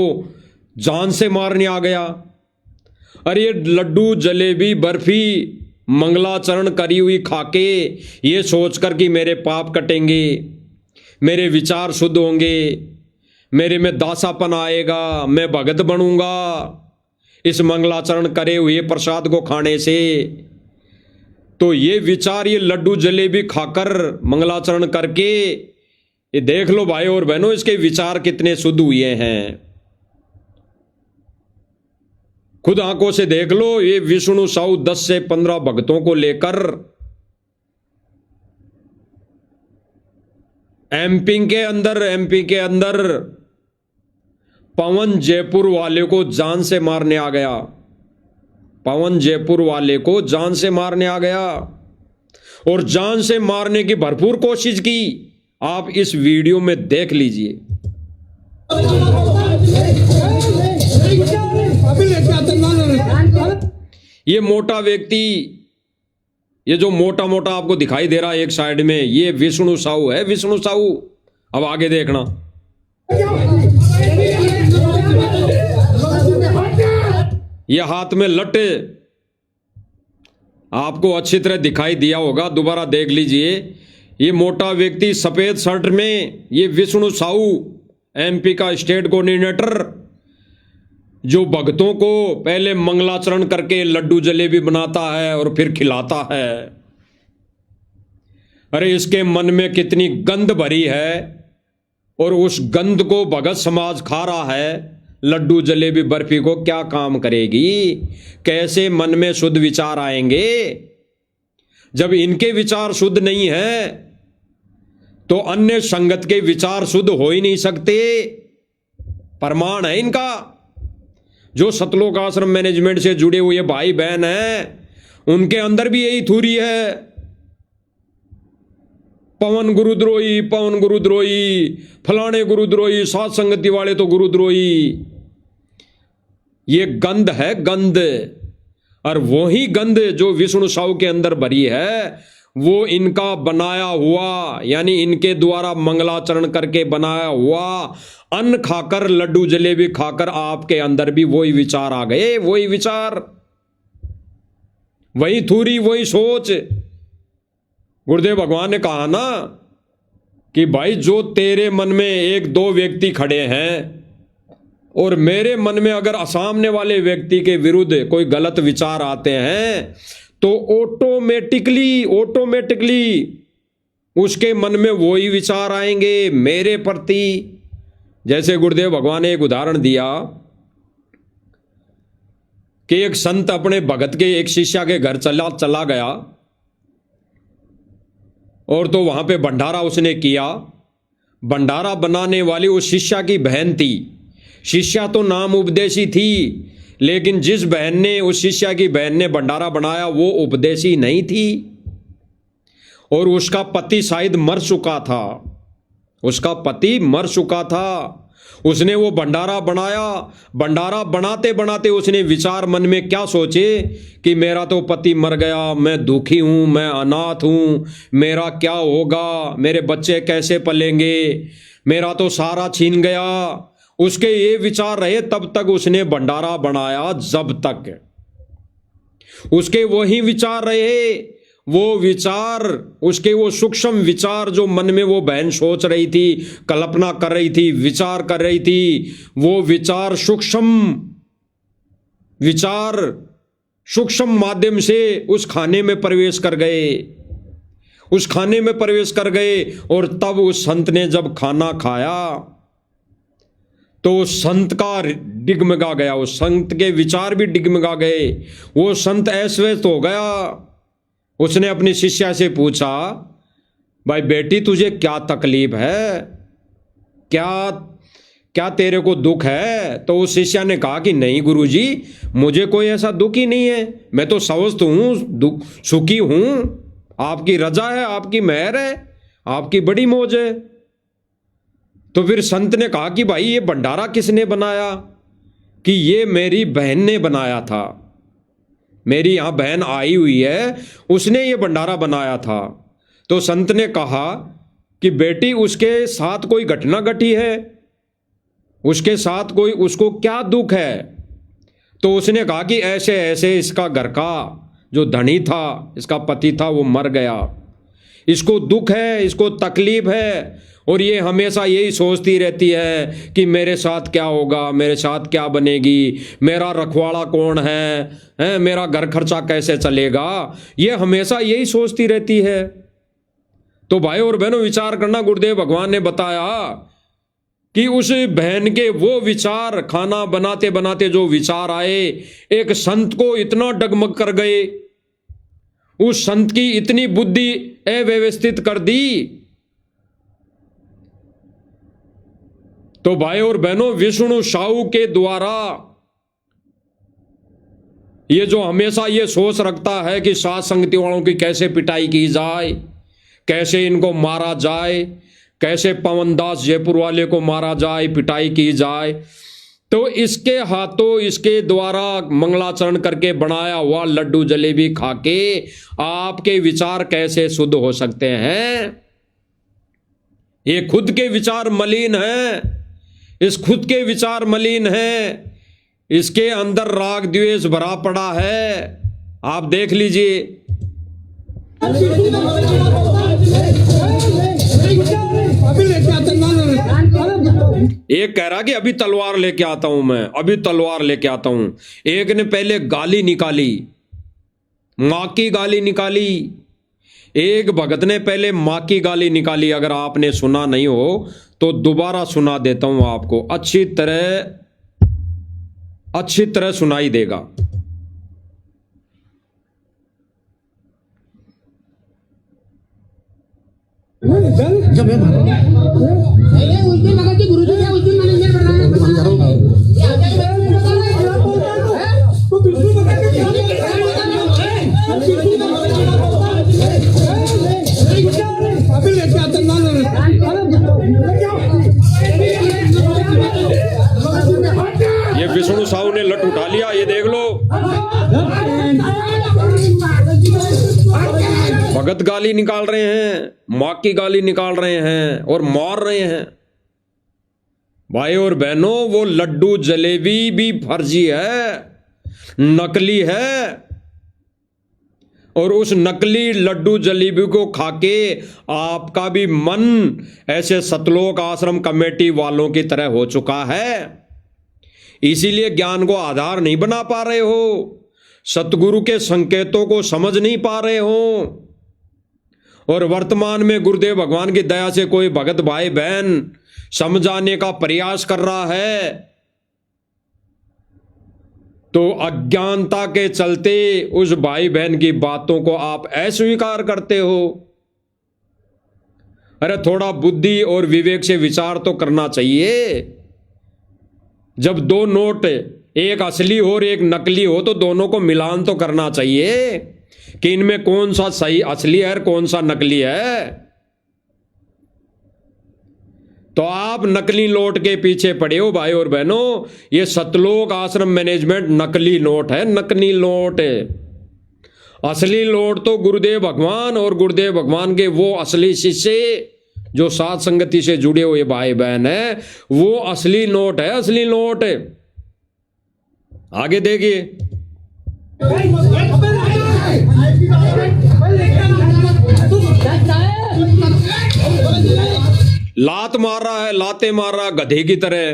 S1: जान से मारने आ गया। अरे ये लड्डू जलेबी बर्फी मंगलाचरण करी हुई खाके ये सोचकर कि मेरे पाप कटेंगे, मेरे विचार शुद्ध होंगे, मेरे में दासापन आएगा, मैं भगत बनूंगा इस मंगलाचरण करे हुए प्रसाद को खाने से, तो ये विचार, ये लड्डू जलेबी खाकर मंगलाचरण करके ये देख लो भाई और बहनों, इसके विचार कितने शुद्ध हुए हैं। खुद आंखों से देख लो। ये विष्णु साहू 10 से 15 भक्तों को लेकर एमपी के अंदर पवन जयपुर वाले को जान से मारने आ गया, पवन जयपुर वाले को जान से मारने आ गया और जान से मारने की भरपूर कोशिश की। आप इस वीडियो में देख लीजिए। ये मोटा व्यक्ति, ये जो मोटा मोटा आपको दिखाई दे रहा है एक साइड में, ये विष्णु साहू है, विष्णु साहू। अब आगे देखना, ये हाथ में लट्टे आपको अच्छी तरह दिखाई दिया होगा, दोबारा देख लीजिए। ये मोटा व्यक्ति सफेद शर्ट में, ये विष्णु साहू एमपी का स्टेट कोऑर्डिनेटर, जो भक्तों को पहले मंगलाचरण करके लड्डू जलेबी बनाता है और फिर खिलाता है। अरे इसके मन में कितनी गंध भरी है और उस गंध को भगत समाज खा रहा है। लड्डू जलेबी बर्फी को क्या काम करेगी, कैसे मन में शुद्ध विचार आएंगे। जब इनके विचार शुद्ध नहीं है तो अन्य संगत के विचार शुद्ध हो ही नहीं सकते। प्रमाण है इनका। जो सतलोक आश्रम मैनेजमेंट से जुड़े हुए भाई बहन हैं, उनके अंदर भी यही थूरी है। पवन गुरुद्रोही, फलाने गुरुद्रोही, सात संगति वाले तो गुरुद्रोही। ये गंध है, गंध। और वही गंध जो विष्णु साहू के अंदर भरी है, वो इनका बनाया हुआ, यानी इनके द्वारा मंगलाचरण करके बनाया हुआ अन्न खाकर, लड्डू जलेबी खाकर आपके अंदर भी वही विचार आ गए, वही विचार, वही थूरी, वही सोच। गुरुदेव भगवान ने कहा ना कि भाई जो तेरे मन में 1-2 व्यक्ति खड़े हैं, और मेरे मन में अगर सामने वाले व्यक्ति के विरुद्ध कोई गलत विचार आते हैं तो ऑटोमेटिकली उसके मन में वही विचार आएंगे मेरे प्रति। जैसे गुरुदेव भगवान ने एक उदाहरण दिया कि एक संत अपने भगत के एक शिष्य के घर चला गया और तो वहां पे भंडारा उसने किया। भंडारा बनाने वाली उस शिष्य की बहन थी। शिष्या तो नाम उपदेशी थी, लेकिन जिस बहन ने, उस शिष्या की बहन ने भंडारा बनाया वो उपदेशी नहीं थी और उसका पति शायद मर चुका था। उसका पति मर चुका था। उसने वो भंडारा बनाया। भंडारा बनाते बनाते उसने विचार मन में क्या सोचे कि मेरा तो पति मर गया, मैं दुखी हूं, मैं अनाथ हूं, मेरा क्या होगा, मेरे बच्चे कैसे पलेंगे, मेरा तो सारा छीन गया। उसके ये विचार रहे तब तक उसने भंडारा बनाया, जब तक उसके वही विचार रहे। वो विचार, उसके वो सूक्ष्म विचार जो मन में वो बहन सोच रही थी, कल्पना कर रही थी, विचार कर रही थी, वो विचार सूक्ष्म माध्यम से उस खाने में प्रवेश कर गए। उस खाने में प्रवेश कर गए और तब उस संत ने जब खाना खाया तो उस संत का डिगमगा गया, उस संत के विचार भी डिगमगा गए। वो संत अस्वस्थ हो गया। उसने अपनी शिष्या से पूछा, भाई बेटी तुझे क्या तकलीफ है, क्या तेरे को दुख है? तो उस शिष्या ने कहा कि नहीं गुरुजी, मुझे कोई ऐसा दुख ही नहीं है, मैं तो स्वस्थ हूं, सुखी हूं, आपकी रजा है, आपकी मेहर है, आपकी बड़ी मौज है। तो फिर संत ने कहा कि भाई ये भंडारा किसने बनाया? कि ये मेरी बहन ने बनाया था, मेरी यहां बहन आई हुई है, उसने ये भंडारा बनाया था। तो संत ने कहा कि बेटी उसके साथ कोई घटना घटी है, उसके साथ कोई, उसको क्या दुख है? तो उसने कहा कि ऐसे ऐसे इसका घर का जो धनी था, इसका पति था, वो मर गया, इसको दुख है, इसको तकलीफ है और ये हमेशा यही सोचती रहती है कि मेरे साथ क्या होगा, मेरे साथ क्या बनेगी, मेरा रखवाड़ा कौन है, मेरा घर खर्चा कैसे चलेगा, ये हमेशा यही सोचती रहती है। तो भाई और बहनों विचार करना, गुरुदेव भगवान ने बताया कि उस बहन के वो विचार, खाना बनाते बनाते जो विचार आए, एक संत को इतना डगमग कर गए, उस संत की इतनी बुद्धि अव्यवस्थित कर दी। तो भाई और बहनों, विष्णु साहू के द्वारा ये जो हमेशा ये सोच रखता है कि सात संगति वालों की कैसे पिटाई की जाए, कैसे इनको मारा जाए, कैसे पवनदास जयपुर वाले को मारा जाए, पिटाई की जाए, तो इसके हाथों, इसके द्वारा मंगलाचरण करके बनाया हुआ लड्डू जलेबी खाके आपके विचार कैसे शुद्ध हो सकते हैं? ये खुद के विचार मलिन हैं, इस खुद के विचार मलिन हैं, इसके अंदर राग द्वेष भरा पड़ा है। आप देख लीजिए। एक कह रहा कि अभी तलवार लेके आता हूं मैं, अभी तलवार लेके आता हूं। एक ने पहले गाली निकाली, मां की गाली निकाली। एक भगत ने पहले मां की गाली निकाली। अगर आपने सुना नहीं हो तो दोबारा सुना देता हूं आपको, अच्छी तरह सुनाई देगा। ये विष्णु साहू ने लट उठा लिया, ये देख लो। भगत गाली निकाल रहे हैं, मां की गाली निकाल रहे हैं और मार रहे हैं। भाई और बहनों, वो लड्डू जलेबी भी फर्जी है, नकली है। और उस नकली लड्डू जलेबी को खाके आपका भी मन ऐसे सतलोक आश्रम कमेटी वालों की तरह हो चुका है। इसीलिए ज्ञान को आधार नहीं बना पा रहे हो, सतगुरु के संकेतों को समझ नहीं पा रहे हो। और वर्तमान में गुरुदेव भगवान की दया से कोई भगत भाई बहन समझाने का प्रयास कर रहा है तो अज्ञानता के चलते उस भाई बहन की बातों को आप अस्वीकार करते हो। अरे थोड़ा बुद्धि और विवेक से विचार तो करना चाहिए। जब दो नोट, एक असली हो और एक नकली हो, तो दोनों को मिलान तो करना चाहिए कि इनमें कौन सा सही असली है और कौन सा नकली है। तो आप नकली नोट के पीछे पड़े हो भाई और बहनों। ये सतलोक आश्रम मैनेजमेंट नकली नोट है, नकली नोट है। असली नोट तो गुरुदेव भगवान और गुरुदेव भगवान के वो असली शिष्य जो साथ संगति से जुड़े हुए भाई बहन है, वो असली नोट है, असली नोट है। आगे देखिए, लात मार रहा है, लाते मार रहा गधे की तरह।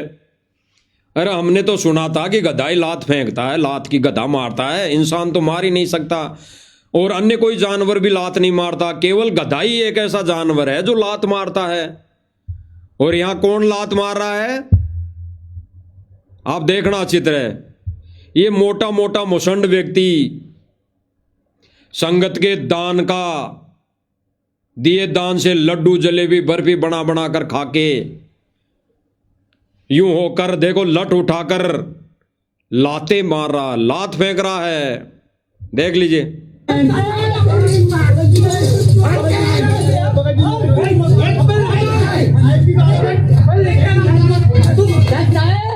S1: अरे हमने तो सुना था कि गधा ही लात फेंकता है, लात की गधा मारता है, इंसान तो मार ही नहीं सकता और अन्य कोई जानवर भी लात नहीं मारता। केवल गधा ही एक ऐसा जानवर है जो लात मारता है। और यहां कौन लात मार रहा है आप देखना चित्र है। ये मोटा मोटा मुसंड व्यक्ति संगत के दान का, दिए दान से लड्डू जलेबी बर्फी बना बना कर खाके यूं होकर देखो लट उठाकर लाते मार रहा, लात फेंक रहा है। देख लीजिए,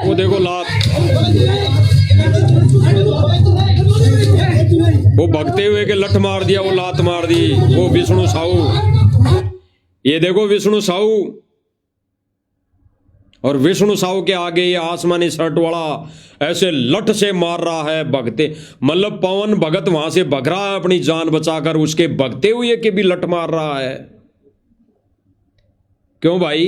S1: वो देखो लात, वो भगते हुए के लठ मार दिया, वो लात मार दी। वो विष्णु साहू, ये देखो विष्णु साहू, और विष्णु साहू के आगे ये आसमानी शर्ट वाला ऐसे लठ से मार रहा है भगते, मतलब पवन भगत वहां से भग रहा है अपनी जान बचाकर, उसके भगते हुए के भी लठ मार रहा है। क्यों भाई,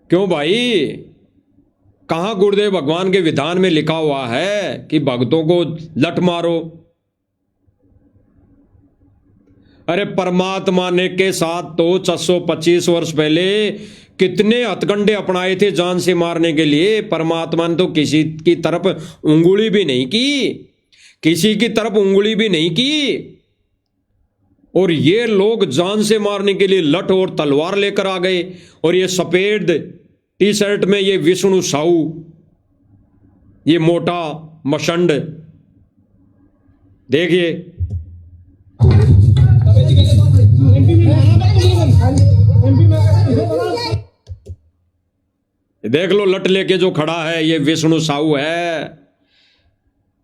S1: क्यों भाई? कहां गुरुदेव भगवान के विधान में लिखा हुआ है कि भक्तों को लठ मारो? अरे परमात्मा ने के साथ तो 625 वर्ष पहले कितने हथकंडे अपनाए थे जान से मारने के लिए। परमात्मा ने तो किसी की तरफ उंगली भी नहीं की, किसी की तरफ उंगली भी नहीं की, और ये लोग जान से मारने के लिए लठ और तलवार लेकर आ गए। और ये सफेद टी शर्ट में ये विष्णु साहू, ये मोटा मशंड, देखिए देख लो लट लेके जो खड़ा है ये विष्णु साहू है।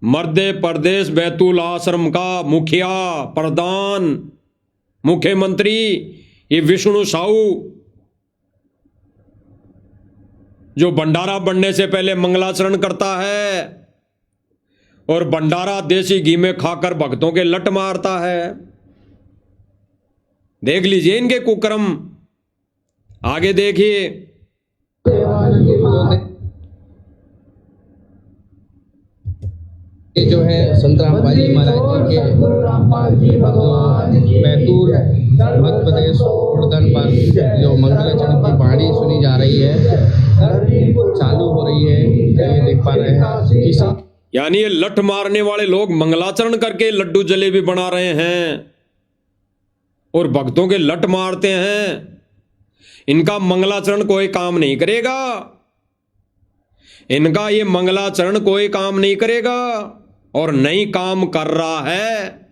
S1: मध्य प्रदेश बैतूल आश्रम का मुखिया, प्रधान, मुख्यमंत्री ये विष्णु साहू, जो भंडारा बनने से पहले मंगलाचरण करता है और भंडारा देसी घी में खाकर भक्तों के लट मारता है। देख लीजिए इनके कुकर्म, आगे देखिए।
S3: ये जो है संत रामपाल जी महाराज जी के जो बैतूल मध्य प्रदेश उड़दन पर जो मंगलाचरण की वाणी सुनी जा रही है, चालू हो रही है, ये देख पा रहे हैं।
S1: यानी ये लठ मारने वाले लोग मंगलाचरण करके लड्डू जलेबी बना रहे हैं और भक्तों के लठ मारते हैं। इनका मंगलाचरण कोई काम नहीं करेगा, इनका ये मंगलाचरण कोई काम नहीं करेगा और नहीं काम कर रहा है।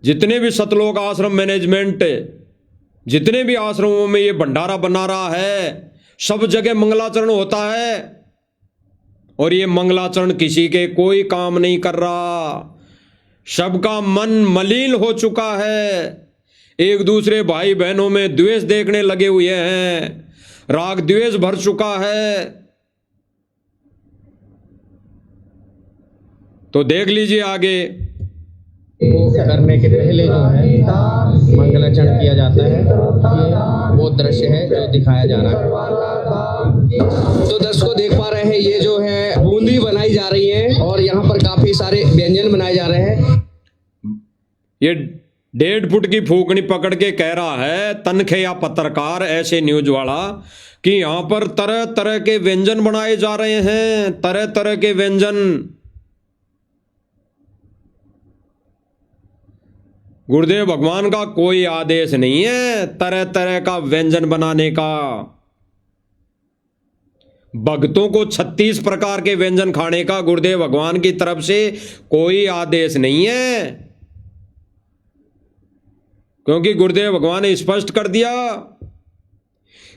S1: जितने भी सतलोक आश्रम मैनेजमेंट, जितने भी आश्रमों में ये भंडारा बना रहा है, सब जगह मंगलाचरण होता है और ये मंगलाचरण किसी के कोई काम नहीं कर रहा। सबका मन मलिन हो चुका है, एक दूसरे भाई बहनों में द्वेष देखने लगे हुए हैं, राग द्वेष भर चुका है। तो देख लीजिए आगे,
S3: करने के पहले जो है मंगलाचरण किया जाता है, ये वो दृश्य है जो दिखाया जा रहा है। तो दर्शकों देख पा रहे हैं ये जो है बूंदी बनाई जा रही है और यहाँ पर काफी सारे व्यंजन बनाए जा रहे हैं।
S1: ये 1.5 फुट की फूकनी पकड़ के कह रहा है तनखे या पत्रकार ऐसे न्यूज वाला कि यहां पर तरह तरह के व्यंजन बनाए जा रहे हैं, तरह तरह के व्यंजन। गुरुदेव भगवान का कोई आदेश नहीं है तरह तरह का व्यंजन बनाने का। भक्तों को 36 प्रकार के व्यंजन खाने का गुरुदेव भगवान की तरफ से कोई आदेश नहीं है, क्योंकि गुरुदेव भगवान ने स्पष्ट कर दिया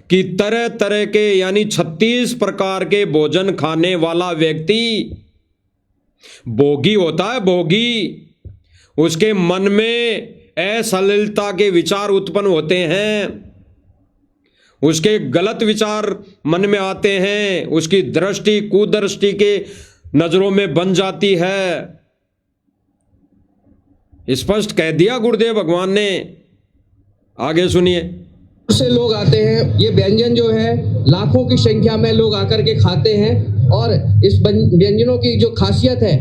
S1: कि तरह तरह के यानी 36 प्रकार के भोजन खाने वाला व्यक्ति भोगी होता है, भोगी। उसके मन में असलिलता के विचार उत्पन्न होते हैं, उसके गलत विचार मन में आते हैं, उसकी दृष्टि कुदृष्टि के नजरों में बन जाती है। स्पष्ट कह दिया गुरुदेव भगवान ने। आगे सुनिए।
S3: से लोग आते हैं, ये व्यंजन जो है लाखों की संख्या में लोग आकर के खाते हैं और इस व्यंजनों की जो खासियत है।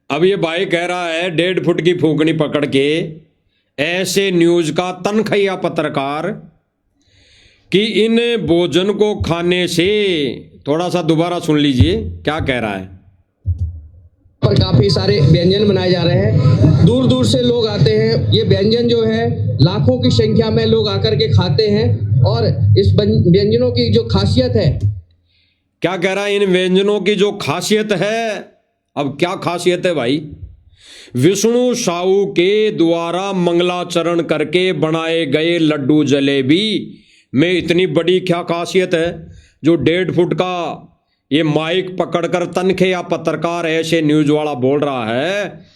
S1: अब ये भाई कह रहा है 1.5 फुट की फूकनी पकड़ के ऐसे न्यूज का तनखैया पत्रकार कि इन भोजन को खाने से, थोड़ा सा दोबारा सुन लीजिए क्या कह रहा है।
S3: पर काफी सारे व्यंजन बनाए जा रहे हैं, दूर दूर से लोग आते हैं, ये व्यंजन जो है लाखों की संख्या में लोग आकर के खाते हैं और इस व्यंजनों की जो खासियत है।
S1: क्या कह रहा है? इन व्यंजनों की जो खासियत है। अब क्या खासियत है भाई? विष्णु साहू के द्वारा मंगलाचरण करके बनाए गए लड्डू जलेबी में इतनी बड़ी क्या खासियत है जो 1.5 फुट का ये माइक पकड़कर तनखे या पत्रकार ऐसे न्यूज वाला बोल रहा है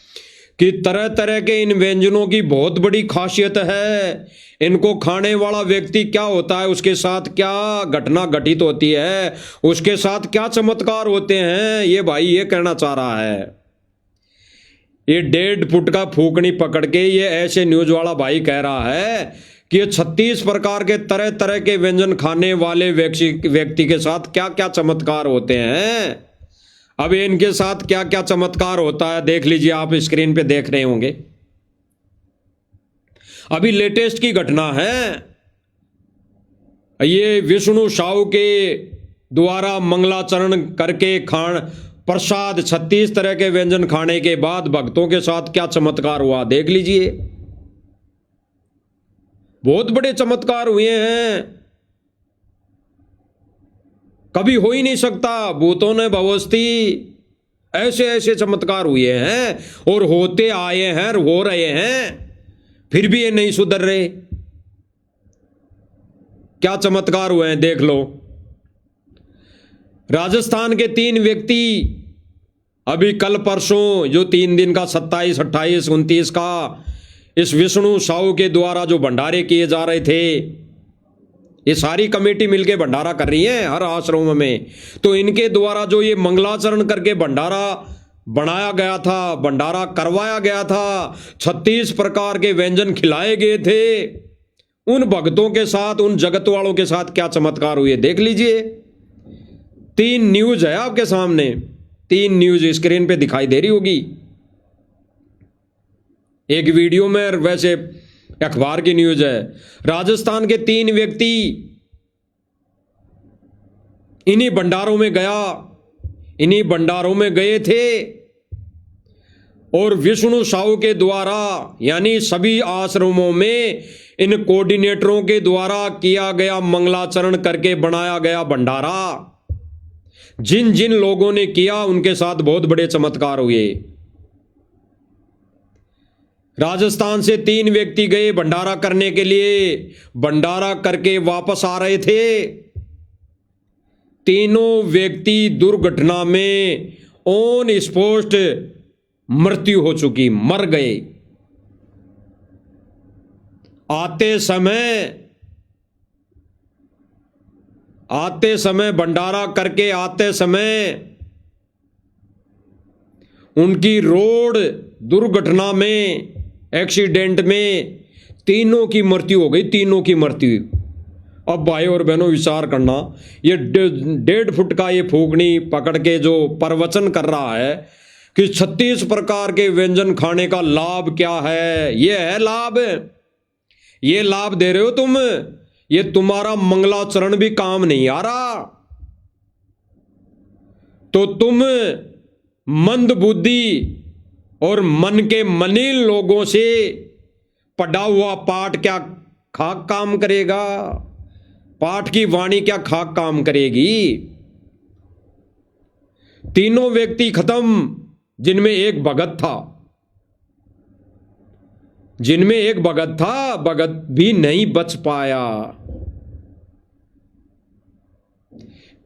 S1: कि तरह तरह के इन व्यंजनों की बहुत बड़ी खासियत है। इनको खाने वाला व्यक्ति क्या होता है, उसके साथ क्या घटना घटित होती है, उसके साथ क्या चमत्कार होते हैं, ये भाई ये कहना चाह रहा है। ये 1.5 फुट का फूकनी पकड़ के ये ऐसे न्यूज वाला भाई कह रहा है कि ये 36 प्रकार के तरह तरह के व्यंजन खाने वाले व्यक्ति के साथ क्या क्या चमत्कार होते हैं। अब इनके साथ क्या क्या चमत्कार होता है देख लीजिए, आप स्क्रीन पे देख रहे होंगे। अभी लेटेस्ट की घटना है, ये विष्णु साहू के द्वारा मंगलाचरण करके खान प्रसाद 36 तरह के व्यंजन खाने के बाद भक्तों के साथ क्या चमत्कार हुआ देख लीजिए। बहुत बड़े चमत्कार हुए हैं, कभी हो ही नहीं सकता। भूतों ने भवस्ती ऐसे ऐसे चमत्कार हुए हैं और होते आए हैं और हो रहे हैं, फिर भी ये नहीं सुधर रहे। क्या चमत्कार हुए हैं देख लो। राजस्थान के 3 व्यक्ति अभी कल परसों जो 3 दिन का 27, 28, 29 का इस विष्णु साहू के द्वारा जो भंडारे किए जा रहे थे, ये सारी कमेटी मिलके भंडारा कर रही है हर आश्रम में। तो इनके द्वारा जो ये मंगलाचरण करके भंडारा बनाया गया था, भंडारा करवाया गया था, 36 प्रकार के व्यंजन खिलाए गए थे, उन भक्तों के साथ, उन जगत वालों के साथ क्या चमत्कार हुए देख लीजिए। 3 न्यूज है आपके सामने, 3 न्यूज स्क्रीन पे दिखाई दे रही होगी, एक वीडियो में और वैसे अखबार की न्यूज है। राजस्थान के 3 व्यक्ति इन्हीं भंडारों में इन्हीं भंडारों में गए थे और विष्णु साहू के द्वारा यानी सभी आश्रमों में इन कोऑर्डिनेटरों के द्वारा किया गया मंगलाचरण करके बनाया गया भंडारा, जिन जिन लोगों ने किया उनके साथ बहुत बड़े चमत्कार हुए। राजस्थान से 3 व्यक्ति गए भंडारा करने के लिए, भंडारा करके वापस आ रहे थे, तीनों व्यक्ति दुर्घटना में ऑन स्पॉट मृत्यु हो चुकी, मर गए। आते समय भंडारा करके आते समय उनकी रोड दुर्घटना में, एक्सीडेंट में तीनों की मृत्यु हो गई, तीनों की मृत्यु। अब भाई और बहनों विचार करना, ये 1.5 फुट का ये फूकनी पकड़ के जो प्रवचन कर रहा है कि 36 प्रकार के व्यंजन खाने का लाभ क्या है, ये है लाभ। ये लाभ दे रहे हो तुम, ये तुम्हारा मंगलाचरण भी काम नहीं आ रहा। तो तुम मंद बुद्धि और मन के मलिन लोगों से पढ़ा हुआ पाठ क्या खाक काम करेगा? पाठ की वाणी क्या खाक काम करेगी? तीनों व्यक्ति खत्म, जिनमें एक भगत था, जिनमें एक भगत था, भगत भी नहीं बच पाया।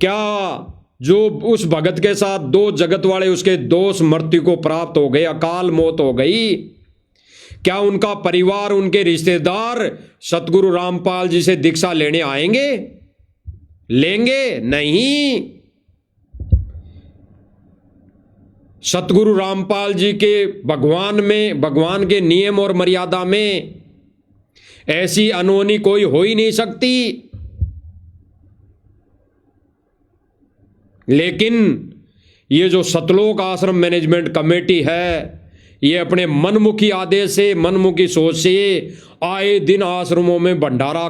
S1: क्या जो उस भगत के साथ 2 जगत वाले उसके दोस्त मृत्यु को प्राप्त हो गए, अकाल मौत हो गई, क्या उनका परिवार, उनके रिश्तेदार सतगुरु रामपाल जी से दीक्षा लेने आएंगे? लेंगे नहीं। सतगुरु रामपाल जी के भगवान के नियम और मर्यादा में ऐसी अनहोनी कोई हो ही नहीं सकती। लेकिन ये जो सतलोक आश्रम मैनेजमेंट कमेटी है, ये अपने मनमुखी आदेश से, मनमुखी सोच से आए दिन आश्रमों में भंडारा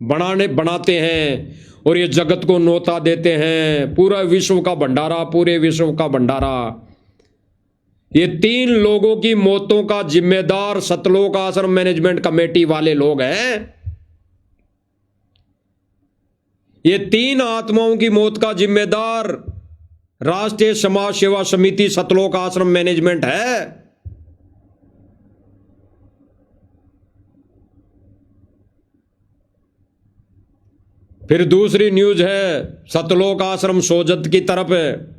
S1: बनाते हैं और ये जगत को न्योता देते हैं, पूरा विश्व का भंडारा, पूरे विश्व का भंडारा। ये 3 लोगों की मौतों का जिम्मेदार सतलोक आश्रम मैनेजमेंट कमेटी वाले लोग हैं। ये 3 आत्माओं की मौत का जिम्मेदार राष्ट्रीय समाज सेवा समिति सतलोक आश्रम मैनेजमेंट है। फिर दूसरी न्यूज है सतलोक आश्रम सोजत की तरफ है।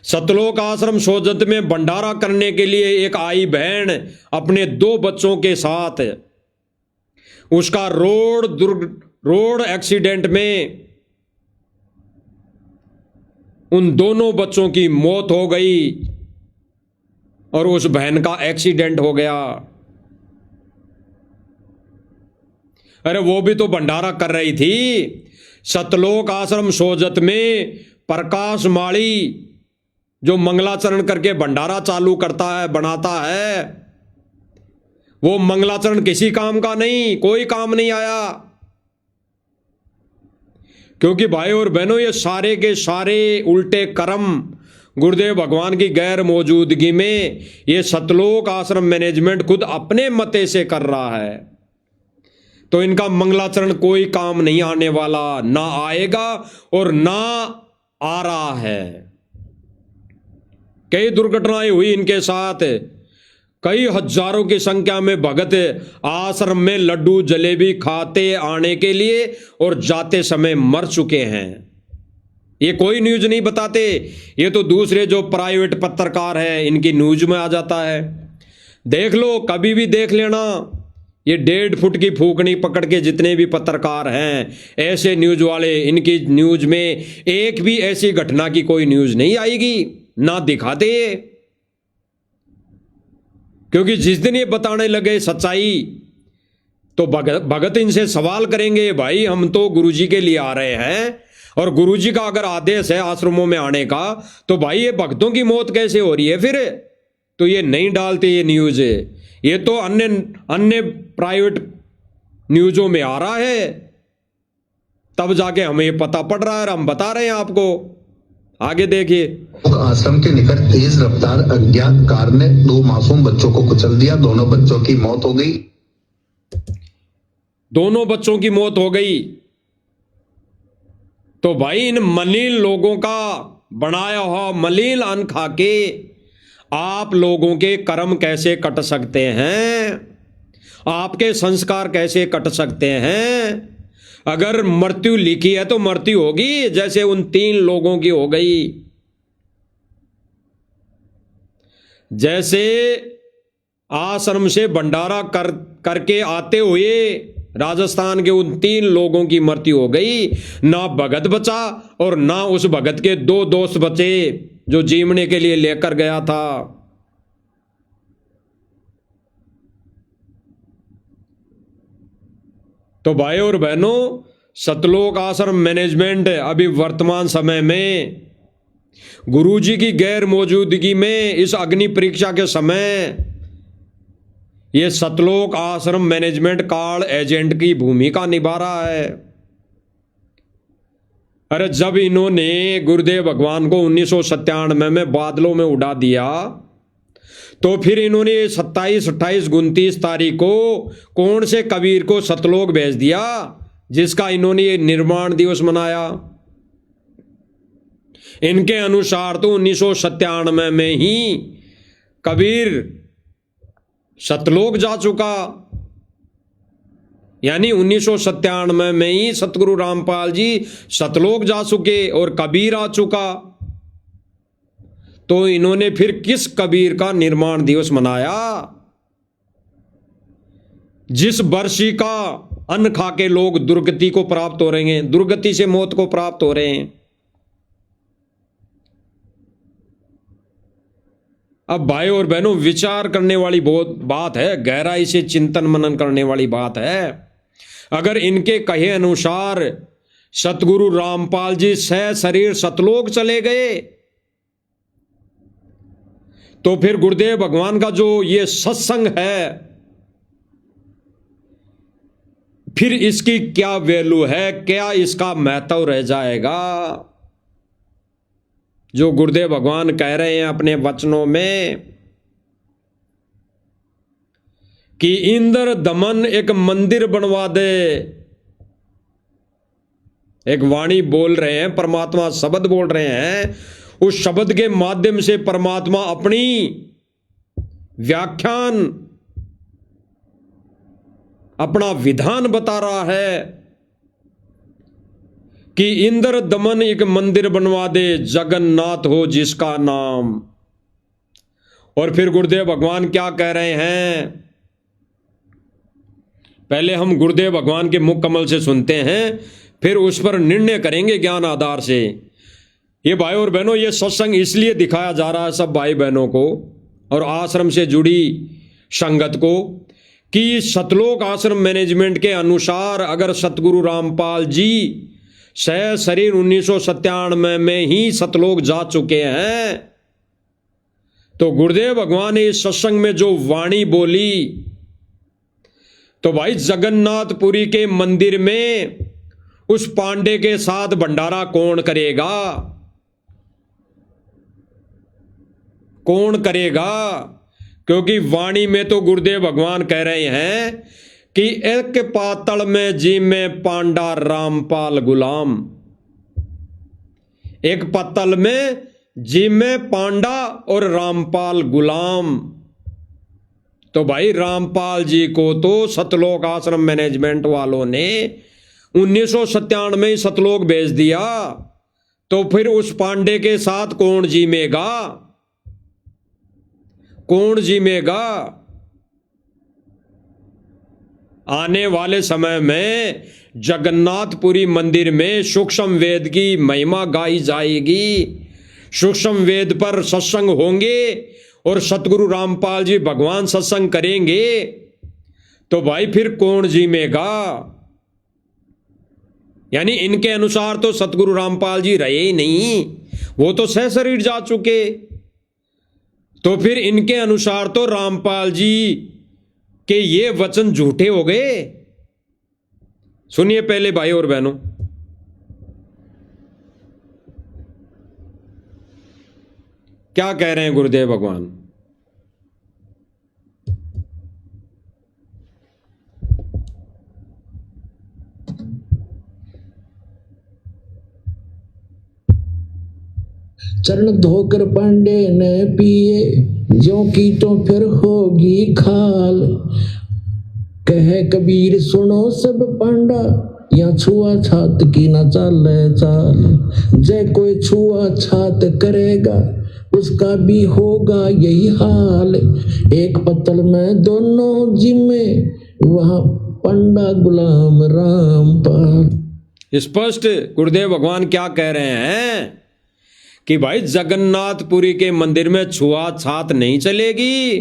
S1: सतलोक आश्रम सोजत में भंडारा करने के लिए एक आई बहन अपने 2 बच्चों के साथ, उसका रोड एक्सीडेंट में उन दोनों बच्चों की मौत हो गई और उस बहन का एक्सीडेंट हो गया। अरे वो भी तो भंडारा कर रही थी। सतलोक आश्रम सोजत में प्रकाश माड़ी जो मंगलाचरण करके भंडारा चालू करता है, बनाता है, वो मंगलाचरण किसी काम का नहीं, कोई काम नहीं आया। क्योंकि भाई और बहनों, ये सारे के सारे उल्टे कर्म गुरुदेव भगवान की गैर मौजूदगी में ये सतलोक आश्रम मैनेजमेंट खुद अपने मते से कर रहा है। तो इनका मंगलाचरण कोई काम नहीं आने वाला, ना आएगा और ना आ रहा है। कई दुर्घटनाएं हुई इनके साथ, कई हजारों की संख्या में भगत आश्रम में लड्डू जलेबी खाते आने के लिए और जाते समय मर चुके हैं। ये कोई न्यूज नहीं बताते, ये तो दूसरे जो प्राइवेट पत्रकार हैं इनकी न्यूज में आ जाता है। देख लो, कभी भी देख लेना, ये 1.5 फुट की फूकनी पकड़ के जितने भी पत्रकार हैं, ऐसे न्यूज वाले, इनकी न्यूज में एक भी ऐसी घटना की कोई न्यूज नहीं आएगी, ना दिखाते। क्योंकि जिस दिन ये बताने लगे सच्चाई, तो भगत इनसे सवाल करेंगे, भाई हम तो गुरुजी के लिए आ रहे हैं और गुरुजी का अगर आदेश है आश्रमों में आने का, तो भाई ये भक्तों की मौत कैसे हो रही है फिर? तो ये नहीं डालते ये न्यूज, ये तो अन्य प्राइवेट न्यूजों में आ रहा है, तब जाके हमें ये पता पड़ रहा है और हम बता रहे हैं आपको। आगे देखिए।
S4: आश्रम के निकट तेज रफ्तार अज्ञात कार ने 2 मासूम बच्चों को कुचल दिया, दोनों बच्चों की मौत हो गई।
S1: दोनों बच्चों की मौत हो गई। तो भाई इन मलिन लोगों का बनाया हुआ मलिन अन्न खा के आप लोगों के कर्म कैसे कट सकते हैं? आपके संस्कार कैसे कट सकते हैं? अगर मृत्यु लिखी है तो मृत्यु होगी, जैसे उन 3 लोगों की हो गई। जैसे आश्रम से भंडारा करके आते हुए राजस्थान के उन 3 लोगों की मृत्यु हो गई, ना भगत बचा और ना उस भगत के 2 दोस्त बचे जो जीवने के लिए लेकर गया था। तो भाई और बहनों, सतलोक आश्रम मैनेजमेंट अभी वर्तमान समय में गुरुजी की गैर मौजूदगी में इस अग्नि परीक्षा के समय ये सतलोक आश्रम मैनेजमेंट कार्ड एजेंट की भूमिका निभा रहा है। अरे जब इन्होंने गुरुदेव भगवान को 1997 में बादलों में उड़ा दिया तो फिर इन्होंने 27, 28, 29 तारीख को कौन से कबीर को सतलोक भेज दिया जिसका इन्होंने ये निर्माण दिवस मनाया। इनके अनुसार तो 1997 में ही कबीर सतलोक जा चुका, यानी 1997 में ही सतगुरु रामपाल जी सतलोक जा चुके और कबीर आ चुका। तो इन्होंने फिर किस कबीर का निर्माण दिवस मनाया जिस वर्षी का अन्न खा के लोग दुर्गति को प्राप्त हो रहे हैं, दुर्गति से मौत को प्राप्त हो रहे हैं। अब भाई और बहनों, विचार करने वाली बहुत बात है, गहराई से चिंतन मनन करने वाली बात है। अगर इनके कहे अनुसार सतगुरु रामपाल जी सह शरीर सतलोक चले गए तो फिर गुरुदेव भगवान का जो ये सत्संग है फिर इसकी क्या वैल्यू है, क्या इसका महत्व रह जाएगा। जो गुरुदेव भगवान कह रहे हैं अपने वचनों में कि इंद्र दमन एक मंदिर बनवा दे, एक वाणी बोल रहे हैं, परमात्मा शब्द बोल रहे हैं, उस शब्द के माध्यम से परमात्मा अपनी व्याख्यान, अपना विधान बता रहा है कि इंद्र दमन एक मंदिर बनवा दे, जगन्नाथ हो जिसका नाम। और फिर गुरुदेव भगवान क्या कह रहे हैं, पहले हम गुरुदेव भगवान के मुख कमल से सुनते हैं, फिर उस पर निर्णय करेंगे ज्ञान आधार से। ये भाई और बहनों, ये सत्संग इसलिए दिखाया जा रहा है सब भाई बहनों को और आश्रम से जुड़ी संगत को कि सतलोक आश्रम मैनेजमेंट के अनुसार अगर सतगुरु रामपाल जी सह शरीर 1997 में ही सतलोक जा चुके हैं तो गुरुदेव भगवान ने इस सत्संग में जो वाणी बोली तो भाई जगन्नाथपुरी के मंदिर में उस पांडे के साथ भंडारा कौन करेगा, कौन करेगा? क्योंकि वाणी में तो गुरुदेव भगवान कह रहे हैं कि एक पातल में जी में पांडा रामपाल गुलाम, एक पत्तल में जी में पांडा और रामपाल गुलाम। तो भाई रामपाल जी को तो सतलोक आश्रम मैनेजमेंट वालों ने 1997 में ही सतलोक भेज दिया, तो फिर उस पांडे के साथ कौन जीमेगा, कौन जीमेगा? आने वाले समय में जगन्नाथपुरी मंदिर में सूक्ष्म वेद की महिमा गाई जाएगी, सूक्ष्म वेद पर सत्संग होंगे और सतगुरु रामपाल जी भगवान सत्संग करेंगे, तो भाई फिर कौन जीमेगा? यानी इनके अनुसार तो सतगुरु रामपाल जी रहे ही नहीं, वो तो सह शरीर जा चुके। तो फिर इनके अनुसार तो रामपाल जी के ये वचन झूठे हो गए। सुनिए पहले भाई और बहनों, क्या कह रहे हैं गुरुदेव भगवान।
S5: चरण धोकर पांडे ने पिए, ज्यों की तो फिर होगी खाल। कहे कबीर सुनो सब पांडा, या छुआ छात की न चाले चाल। जय कोई छुआ छात करेगा, उसका भी होगा यही हाल। एक पत्तल में दोनों जिम्मे, वहां पंडा गुलाम रामपाल।
S1: स्पष्ट गुरुदेव भगवान क्या कह रहे हैं कि भाई जगन्नाथपुरी के मंदिर में छुआछात नहीं चलेगी।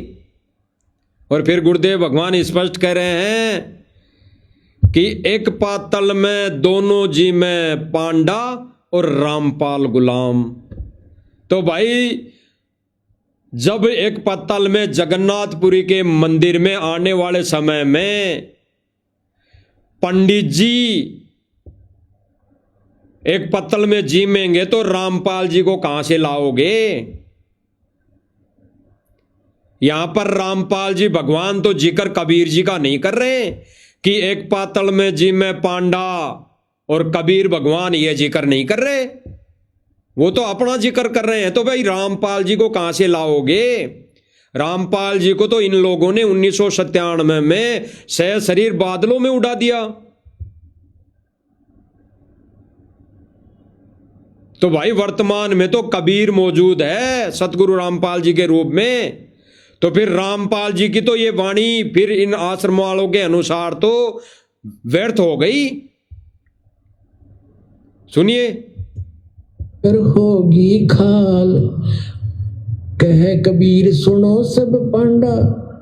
S1: और फिर गुरुदेव भगवान स्पष्ट कह रहे हैं कि एक पातल में दोनों जी में पांडा और रामपाल गुलाम। तो भाई जब एक पातल में जगन्नाथपुरी के मंदिर में आने वाले समय में पंडित जी एक पत्तल में जीमेंगे तो रामपाल जी को कहां से लाओगे? यहां पर रामपाल जी भगवान तो जिक्र कबीर जी का नहीं कर रहे कि एक पातल में जी में पांडा और कबीर भगवान ये जिक्र नहीं कर रहे, वो तो अपना जिक्र कर रहे हैं। तो भाई रामपाल जी को कहां से लाओगे? रामपाल जी को तो इन लोगों ने 1997 में सह शरीर बादलों में उड़ा दिया। तो भाई वर्तमान में तो कबीर मौजूद है सतगुरु रामपाल जी के रूप में। तो फिर रामपाल जी की तो ये वाणी फिर इन आश्रम वालों के अनुसार तो व्यर्थ हो गई। सुनिए।
S5: फिर होगी खाल, कहे कबीर सुनो सब पांडा,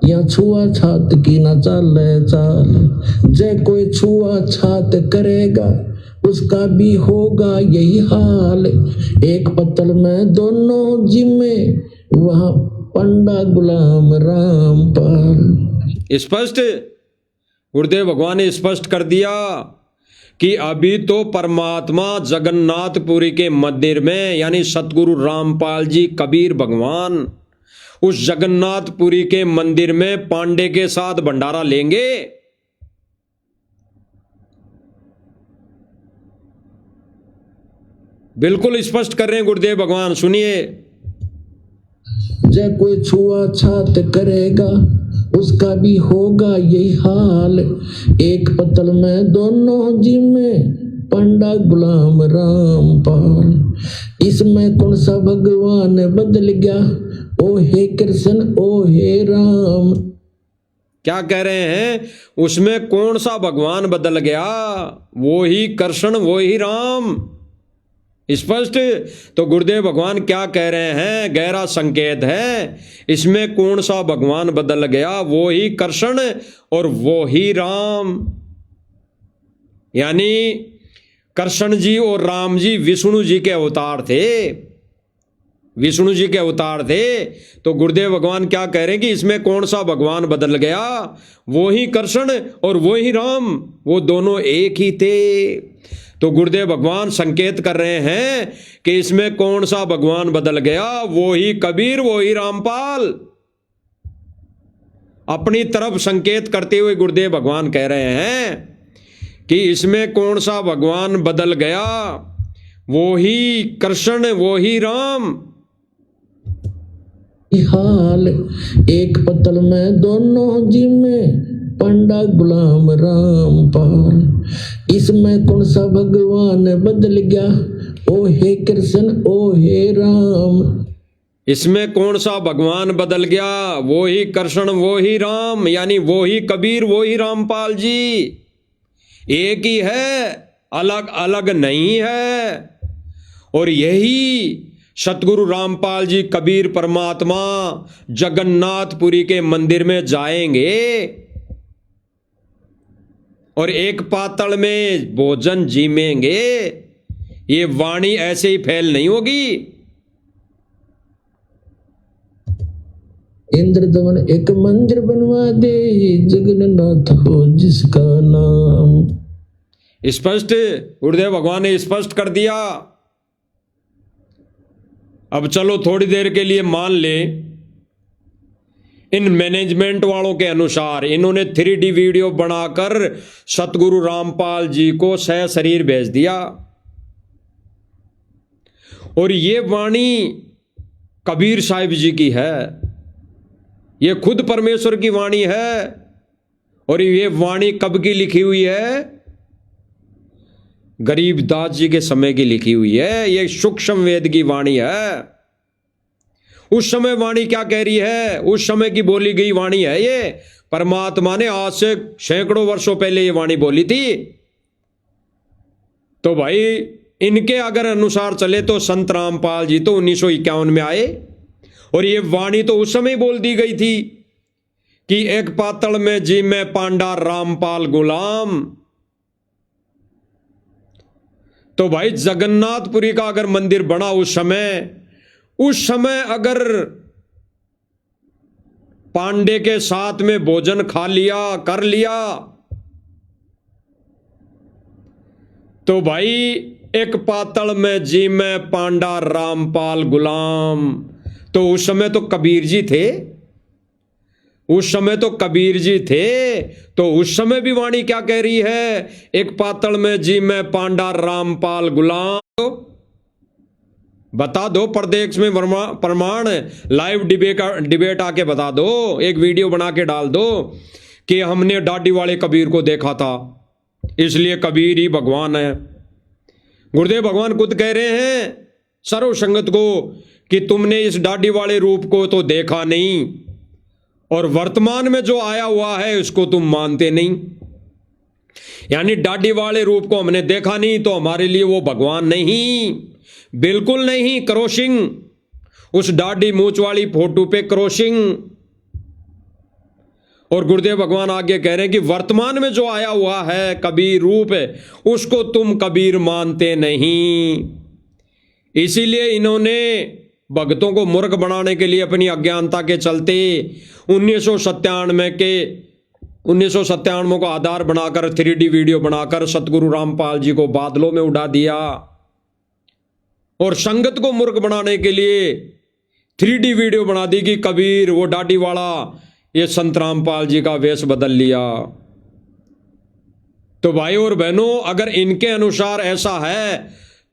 S5: या छुआ छात की न चाले चाल। जय कोई छुआ छात करेगा उसका भी होगा यही हाल। एक पत्तल में दोनों जिम्मे, वहां पंडा गुलाम रामपाल।
S1: स्पष्ट गुरुदेव भगवान ने स्पष्ट कर दिया कि अभी तो परमात्मा जगन्नाथपुरी के मंदिर में यानी सतगुरु रामपाल जी कबीर भगवान उस जगन्नाथपुरी के मंदिर में पांडे के साथ भंडारा लेंगे। बिल्कुल स्पष्ट कर रहे हैं गुरुदेव भगवान, सुनिए।
S5: जय कोई छुआ छात करेगा उसका भी होगा यही हाल। एक पत्तल में दोनों जिम्मे, पंडा गुलाम रामपाल। इसमें कौन सा भगवान बदल गया, ओ हे कृष्ण ओ हे राम।
S1: क्या कह रहे हैं? उसमें कौन सा भगवान बदल गया? वो ही कृष्ण वो ही राम। स्पष्ट। तो गुरुदेव भगवान क्या कह रहे हैं? गहरा संकेत है। इसमें कौन सा भगवान बदल गया? वो ही कृष्ण और वो ही राम। यानी कृष्ण जी और राम जी विष्णु जी के अवतार थे, विष्णु जी के अवतार थे। तो गुरुदेव भगवान क्या कह रहे हैं कि इसमें कौन सा भगवान बदल गया? वो ही कृष्ण और वो ही राम, वो दोनों एक ही थे। तो गुरुदेव भगवान संकेत कर रहे हैं कि इसमें कौन सा भगवान बदल गया? वो ही कबीर वो ही रामपाल। अपनी तरफ संकेत करते हुए गुरुदेव भगवान कह रहे हैं कि इसमें कौन सा भगवान बदल गया? वो ही कृष्ण वो ही राम।
S5: हाल एक पत्तल में दोनों जिम्मे, पंडा गुलाम रामपाल। इसमें कौन सा भगवान बदल गया, ओ हे कृष्ण ओ हे राम।
S1: इसमें कौन सा भगवान बदल गया? वो ही कृष्ण वो ही राम, यानी वो ही कबीर वो ही रामपाल जी। एक ही है, अलग अलग नहीं है। और यही सतगुरु रामपाल जी कबीर परमात्मा जगन्नाथपुरी के मंदिर में जाएंगे और एक पातल में भोजन जीमेंगे। ये वाणी ऐसे ही फैल नहीं होगी।
S5: इंद्रदमन एक मंदिर बनवा दे, जगन्नाथ हो जिसका नाम।
S1: स्पष्ट गुरुदेव भगवान ने स्पष्ट कर दिया। अब चलो थोड़ी देर के लिए मान ले इन मैनेजमेंट वालों के अनुसार इन्होंने 3D वीडियो बनाकर सतगुरु रामपाल जी को सह शरीर भेज दिया और ये वाणी कबीर साहिब जी की है, ये खुद परमेश्वर की वाणी है। और ये वाणी कब की लिखी हुई है? गरीबदास जी के समय की लिखी हुई है। ये सूक्ष्म वेद की वाणी है। उस समय वाणी क्या कह रही है? उस समय की बोली गई वाणी है ये। परमात्मा ने आज से सैकड़ों वर्षों पहले ये वाणी बोली थी। तो भाई इनके अगर अनुसार चले तो संत रामपाल जी तो 1951 में आए और ये वाणी तो उस समय बोल दी गई थी कि एक पातल में जी में पांडा रामपाल गुलाम। तो भाई जगन्नाथपुरी का अगर मंदिर बना उस समय अगर पांडे के साथ में भोजन खा लिया कर लिया तो भाई एक पातल में जी में पांडा रामपाल गुलाम। तो उस समय तो कबीर जी थे, तो उस समय भी वाणी क्या कह रही है, एक पातल में जी में पांडा रामपाल गुलाम। बता दो प्रदेश में प्रमाण, लाइव डिबेट आके बता दो, एक वीडियो बना के डाल दो कि हमने डाडी वाले कबीर को देखा था इसलिए कबीर ही भगवान है। गुरुदेव भगवान खुद कह रहे हैं सर्व संगत को कि तुमने इस डाडी वाले रूप को तो देखा नहीं और वर्तमान में जो आया हुआ है उसको तुम मानते नहीं। यानी डाडी वाले रूप को हमने देखा नहीं तो हमारे लिए वो भगवान नहीं, बिल्कुल नहीं। क्रॉसिंग, उस डाडी मूंछ वाली फोटो पे क्रॉसिंग। और गुरुदेव भगवान आगे कह रहे हैं कि वर्तमान में जो आया हुआ है कबीर रूप है उसको तुम कबीर मानते नहीं। इसीलिए इन्होंने भक्तों को मूर्ख बनाने के लिए अपनी अज्ञानता के चलते 1997 को आधार बनाकर 3D वीडियो बनाकर सतगुरु रामपाल जी को बादलों में उड़ा दिया और संगत को मूर्ख बनाने के लिए 3D वीडियो बना दी कि कबीर वो डाडी वाला ये संत रामपाल जी का वेश बदल लिया। तो भाई और बहनों अगर इनके अनुसार ऐसा है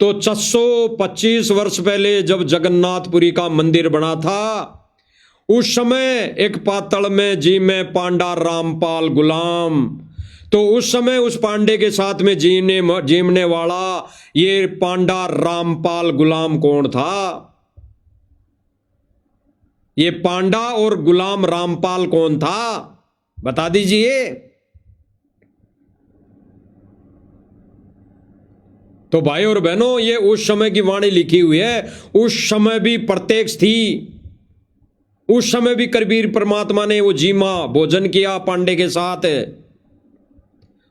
S1: तो 625 वर्ष पहले जब जगन्नाथपुरी का मंदिर बना था उस समय एक पातल में जी में पांडा रामपाल गुलाम। तो उस समय उस पांडे के साथ में जीने वाला ये पांडा रामपाल गुलाम कौन था? ये पांडा और गुलाम रामपाल कौन था बता दीजिए। तो भाई और बहनों ये उस समय की वाणी लिखी हुई है, उस समय भी प्रत्यक्ष थी, उस समय भी कबीर परमात्मा ने वो जीमा भोजन किया पांडे के साथ।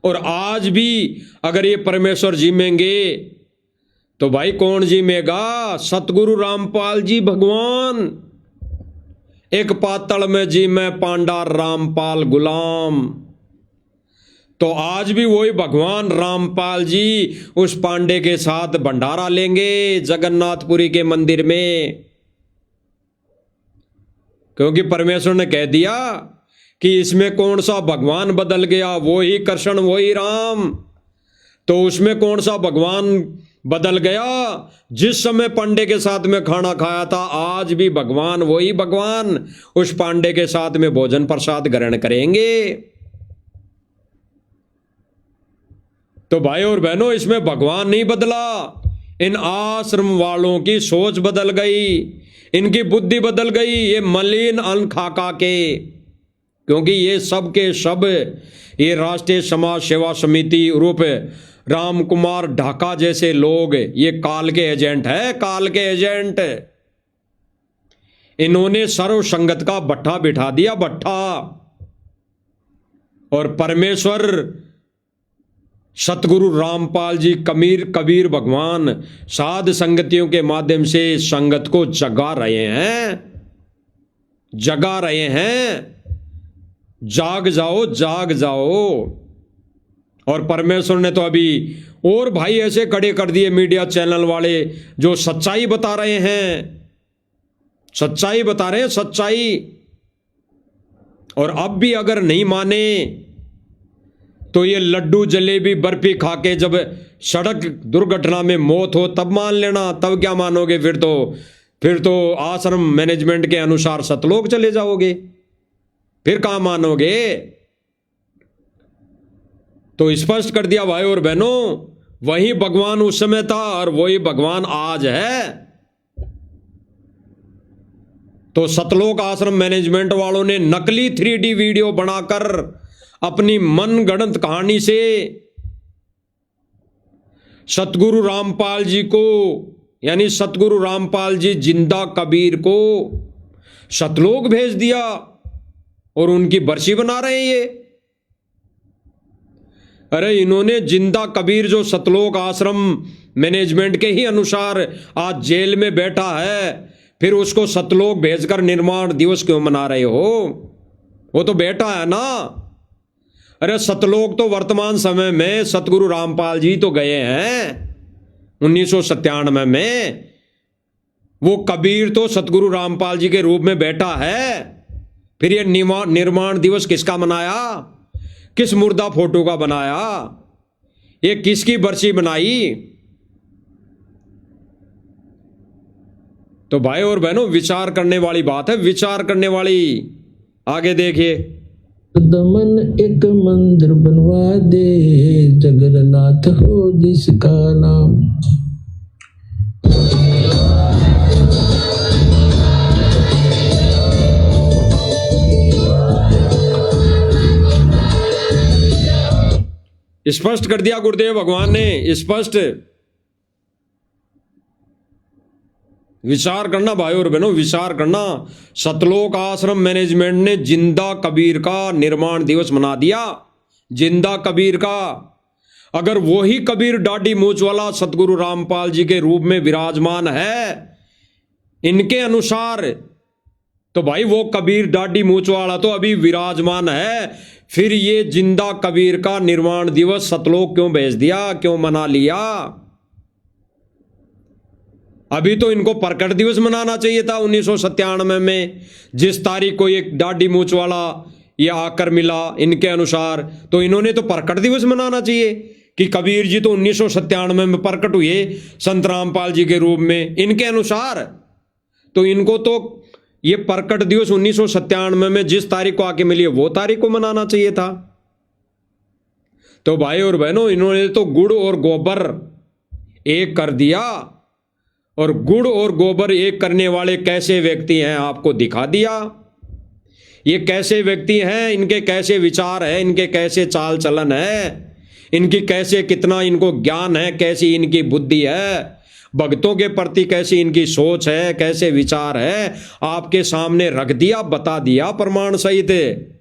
S1: और आज भी अगर ये परमेश्वर जीमेंगे तो भाई कौन जीमेगा? सतगुरु रामपाल जी भगवान। एक पातल में जी में पांडा रामपाल गुलाम। तो आज भी वही भगवान रामपाल जी उस पांडे के साथ भंडारा लेंगे जगन्नाथपुरी के मंदिर में, क्योंकि परमेश्वर ने कह दिया कि इसमें कौन सा भगवान बदल गया, वो ही कृष्ण वो ही राम। तो उसमें कौन सा भगवान बदल गया? जिस समय पांडे के साथ में खाना खाया था आज भी भगवान वही भगवान उस पांडे के साथ में भोजन प्रसाद ग्रहण करेंगे। तो भाई और बहनों इसमें भगवान नहीं बदला, इन आश्रम वालों की सोच बदल गई, इनकी बुद्धि बदल गई, ये मलिन अन्न खा के। क्योंकि ये सब के सब ये राष्ट्रीय समाज सेवा समिति रूप राम कुमार ढाका जैसे लोग ये काल के एजेंट है, काल के एजेंट। इन्होंने सर्व संगत का भट्ठा बिठा दिया, भट्ठा। और परमेश्वर सतगुरु रामपाल जी कबीर भगवान साध संगतियों के माध्यम से संगत को जगा रहे हैं। जाग जाओ, जाग जाओ। और परमेश्वर ने तो अभी और भाई ऐसे खड़े कर दिए मीडिया चैनल वाले जो सच्चाई बता रहे हैं, सच्चाई। और अब भी अगर नहीं माने तो ये लड्डू जलेबी बर्फी खा के जब सड़क दुर्घटना में मौत हो तब मान लेना, तब क्या मानोगे? फिर तो आश्रम मैनेजमेंट के अनुसार सतलोक चले जाओगे, फिर कहां मानोगे? तो स्पष्ट कर दिया भाई और बहनों, वही भगवान उस समय था और वही भगवान आज है। तो सतलोक आश्रम मैनेजमेंट वालों ने नकली 3D वीडियो बनाकर अपनी मनगढ़ंत कहानी से सतगुरु रामपाल जी को, यानी सतगुरु रामपाल जी जिंदा कबीर को सतलोक भेज दिया और उनकी बरसी बना रहे हैं ये। अरे इन्होंने जिंदा कबीर जो सतलोक आश्रम मैनेजमेंट के ही अनुसार आज जेल में बैठा है, फिर उसको सतलोक भेजकर निर्माण दिवस क्यों मना रहे हो? वो तो बैठा है ना। अरे सतलोक तो वर्तमान समय में सतगुरु रामपाल जी तो गए हैं 1997 में। वो कबीर तो सतगुरु रामपाल जी के रूप में बैठा है। फिर ये निर्माण दिवस किसका मनाया? किस मुर्दा फोटो का बनाया? ये किसकी बरसी बनाई? तो भाई और बहनों, विचार करने वाली बात है, विचार करने वाली। आगे देखिए,
S5: दमन एक मंदिर बनवा दे, जगन्नाथ हो जिसका नाम।
S1: स्पष्ट कर दिया गुरुदेव भगवान ने, स्पष्ट। विचार करना भाई और बहनों, विचार करना। सतलोक आश्रम मैनेजमेंट ने जिंदा कबीर का निर्माण दिवस मना दिया, जिंदा कबीर का। अगर वही कबीर डाडी मूंछ वाला सतगुरु रामपाल जी के रूप में विराजमान है इनके अनुसार, तो भाई वो कबीर डाडी मूंछ वाला तो अभी विराजमान है, फिर ये जिंदा कबीर का निर्माण दिवस सतलोक क्यों भेज दिया, क्यों मना लिया? अभी तो इनको प्रकट दिवस मनाना चाहिए था 1997 में, जिस तारीख को एक डाडी मूंछ वाला ये आकर मिला इनके अनुसार, तो इन्होंने तो प्रकट दिवस मनाना चाहिए कि कबीर जी तो 1997 में प्रकट हुए संत रामपाल जी के रूप में इनके अनुसार। तो इनको तो ये प्रकट दिवस 1997 में जिस तारीख को आके मिली है वो तारीख को मनाना चाहिए था। तो भाई और बहनों, इन्होंने तो गुड़ और गोबर एक कर दिया, और गुड़ और गोबर एक करने वाले कैसे व्यक्ति हैं आपको दिखा दिया। ये कैसे व्यक्ति हैं, इनके कैसे विचार है, इनके कैसे चाल चलन है, इनकी कैसे कितना इनको ज्ञान है, कैसी इनकी बुद्धि है, भक्तों के प्रति कैसी इनकी सोच है, कैसे विचार है, आपके सामने रख दिया, बता दिया प्रमाण सहित।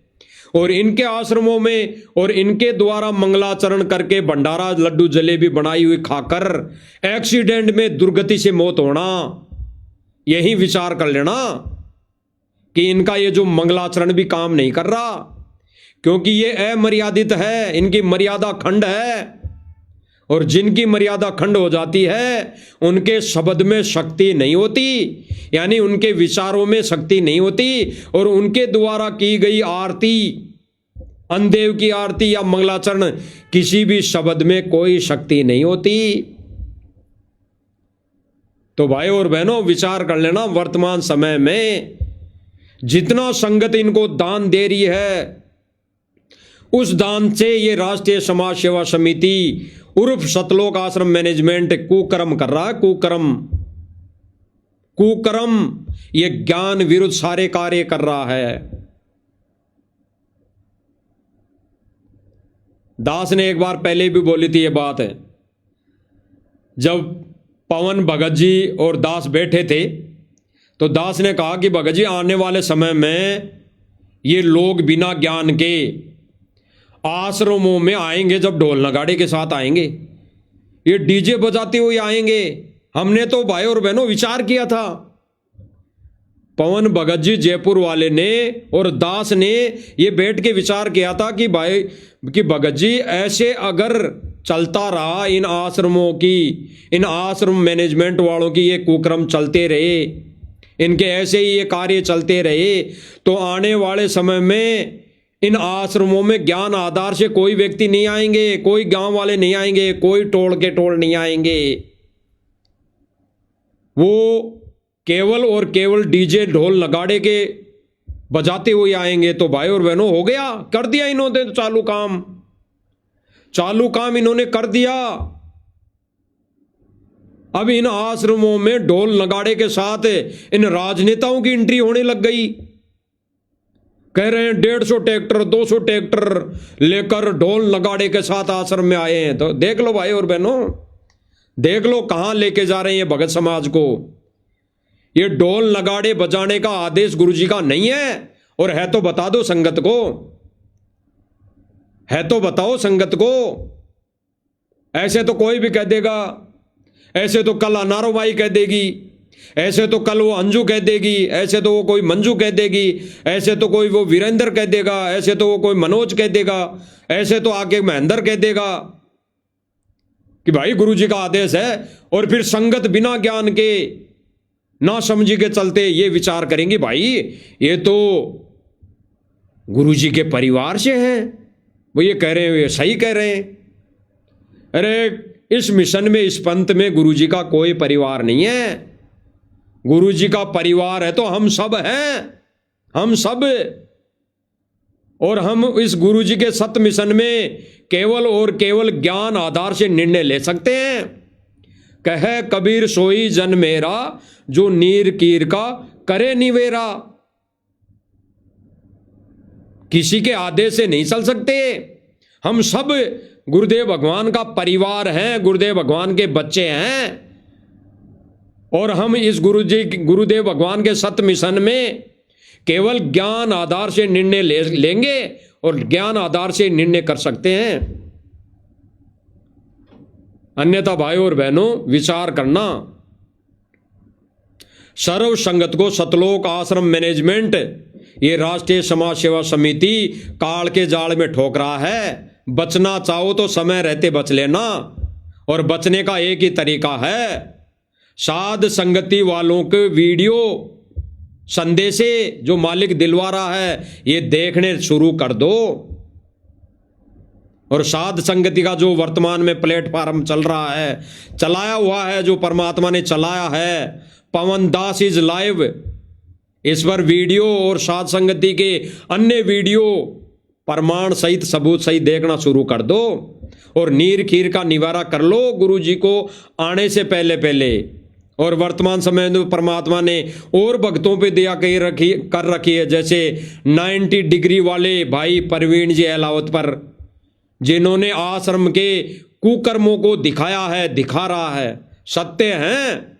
S1: और इनके आश्रमों में और इनके द्वारा मंगलाचरण करके भंडारा लड्डू जलेबी बनाई हुई खाकर एक्सीडेंट में दुर्गति से मौत होना, यही विचार कर लेना कि इनका ये जो मंगलाचरण भी काम नहीं कर रहा, क्योंकि ये अमर्यादित है, इनकी मर्यादा खंड है। और जिनकी मर्यादा खंड हो जाती है उनके शब्द में शक्ति नहीं होती, यानी उनके विचारों में शक्ति नहीं होती, और उनके द्वारा की गई आरती, अनदेव की आरती या मंगलाचरण, किसी भी शब्द में कोई शक्ति नहीं होती। तो भाई और बहनों, विचार कर लेना, वर्तमान समय में जितना संगत इनको दान दे रही है उस दान से ये राष्ट्रीय समाज सेवा समिति उर्फ सतलोक आश्रम मैनेजमेंट कुकर्म कर रहा है। कुकर्म ये ज्ञान विरुद्ध सारे कार्य कर रहा है। दास ने एक बार पहले भी बोली थी ये बात है, जब पवन भगत जी और दास बैठे थे तो दास ने कहा कि भगत जी, आने वाले समय में ये लोग बिना ज्ञान के आश्रमों में आएंगे, जब ढोल नगाड़े के साथ आएंगे, ये डीजे बजाते हुए आएंगे। हमने तो भाई और बहनों विचार किया था, पवन भगत जी जयपुर वाले ने और दास ने ये बैठ के विचार किया था कि भाई कि भगत जी, ऐसे अगर चलता रहा इन आश्रमों की, इन आश्रम मैनेजमेंट वालों की ये कुक्रम चलते रहे, इनके ऐसे ही ये कार्य चलते रहे, तो आने वाले समय में इन आश्रमों में ज्ञान आधार से कोई व्यक्ति नहीं आएंगे, कोई गांव वाले नहीं आएंगे, कोई टोल के टोल नहीं आएंगे, वो केवल और केवल डीजे ढोल नगाड़े के बजाते हुए आएंगे। तो भाई और बहनों, हो गया, कर दिया इन्होंने चालू काम इन्होंने कर दिया। अब इन आश्रमों में ढोल नगाड़े के साथ इन राजनेताओं की एंट्री होने लग गई। कह रहे हैं 150 ट्रैक्टर 200 ट्रैक्टर लेकर ढोल नगाड़े के साथ आश्रम में आए हैं। तो देख लो भाई और बहनों, देख लो कहां लेके जा रहे हैं भगत समाज को। ये ढोल नगाड़े बजाने का आदेश गुरुजी का नहीं है, और है तो बता दो संगत को, है तो बताओ संगत को। ऐसे तो कोई भी कह देगा ऐसे तो कल अनारोबाई कह देगी, ऐसे तो कल वो अंजू कह देगी, ऐसे तो वो कोई मंजू कह देगी, ऐसे तो कोई वो वीरेंद्र कह देगा, ऐसे तो वो कोई मनोज कह देगा, ऐसे तो आके महेंद्र कह देगा कि भाई गुरुजी का आदेश है। और फिर संगत बिना ज्ञान के, ना समझी के चलते ये विचार करेंगे भाई ये तो गुरुजी के परिवार से हैं, वो ये कह रहे हैं, ये सही कह रहे हैं। अरे इस मिशन में, इस पंथ में गुरुजी का कोई परिवार नहीं है। गुरुजी का परिवार है तो हम सब हैं, हम सब। और हम इस गुरुजी के सत्य मिशन में केवल और केवल ज्ञान आधार से निर्णय ले सकते हैं। कहे कबीर सोई जन मेरा, जो नीर कीर का करे निवेरा। किसी के आदेश से नहीं चल सकते। हम सब गुरुदेव भगवान का परिवार हैं, गुरुदेव भगवान के बच्चे हैं। और हम इस गुरुदेव भगवान के सत्य मिशन में केवल ज्ञान आधार से निर्णय लेंगे और ज्ञान आधार से निर्णय कर सकते हैं। अन्यथा भाई और बहनों विचार करना। सर्व संगत को सतलोक आश्रम मैनेजमेंट, ये राष्ट्रीय समाज सेवा समिति काल के जाल में ठोक रहा है। बचना चाहो तो समय रहते बच लेना, और बचने का एक ही तरीका है, साध संगति वालों के वीडियो संदेशे जो मालिक दिलवा रहा है ये देखने शुरू कर दो। और साध संगति का जो वर्तमान में प्लेटफॉर्म चल रहा है, चलाया हुआ है, जो परमात्मा ने चलाया है, पवन दास इज लाइव, इस पर वीडियो और साध संगति के अन्य वीडियो प्रमाण सहित सबूत सहित देखना शुरू कर दो। और नीर खीर का निवारा कर लो गुरुजी को आने से पहले पहले। और वर्तमान समय में परमात्मा ने और भक्तों पे दया कर रखी है, जैसे 90 डिग्री वाले भाई प्रवीण जी अहलावत पर, जिन्होंने आश्रम के कुकर्मों को दिखाया है, दिखा रहा है, सत्य हैं।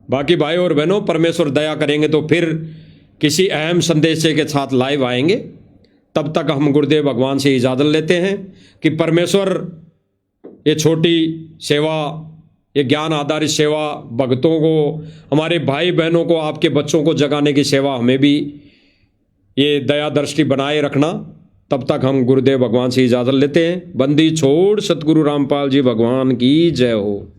S1: बाकी भाई और बहनों परमेश्वर दया करेंगे तो फिर किसी अहम संदेश के साथ लाइव आएंगे। तब तक हम गुरुदेव भगवान से इजाज़त लेते हैं कि परमेश्वर ये छोटी सेवा, ये ज्ञान आधारित सेवा भक्तों को, हमारे भाई बहनों को, आपके बच्चों को जगाने की सेवा हमें भी ये दया दृष्टि बनाए रखना। तब तक हम गुरुदेव भगवान से इजाज़त लेते हैं। बंदी छोड़ सतगुरु रामपाल जी भगवान की जय हो।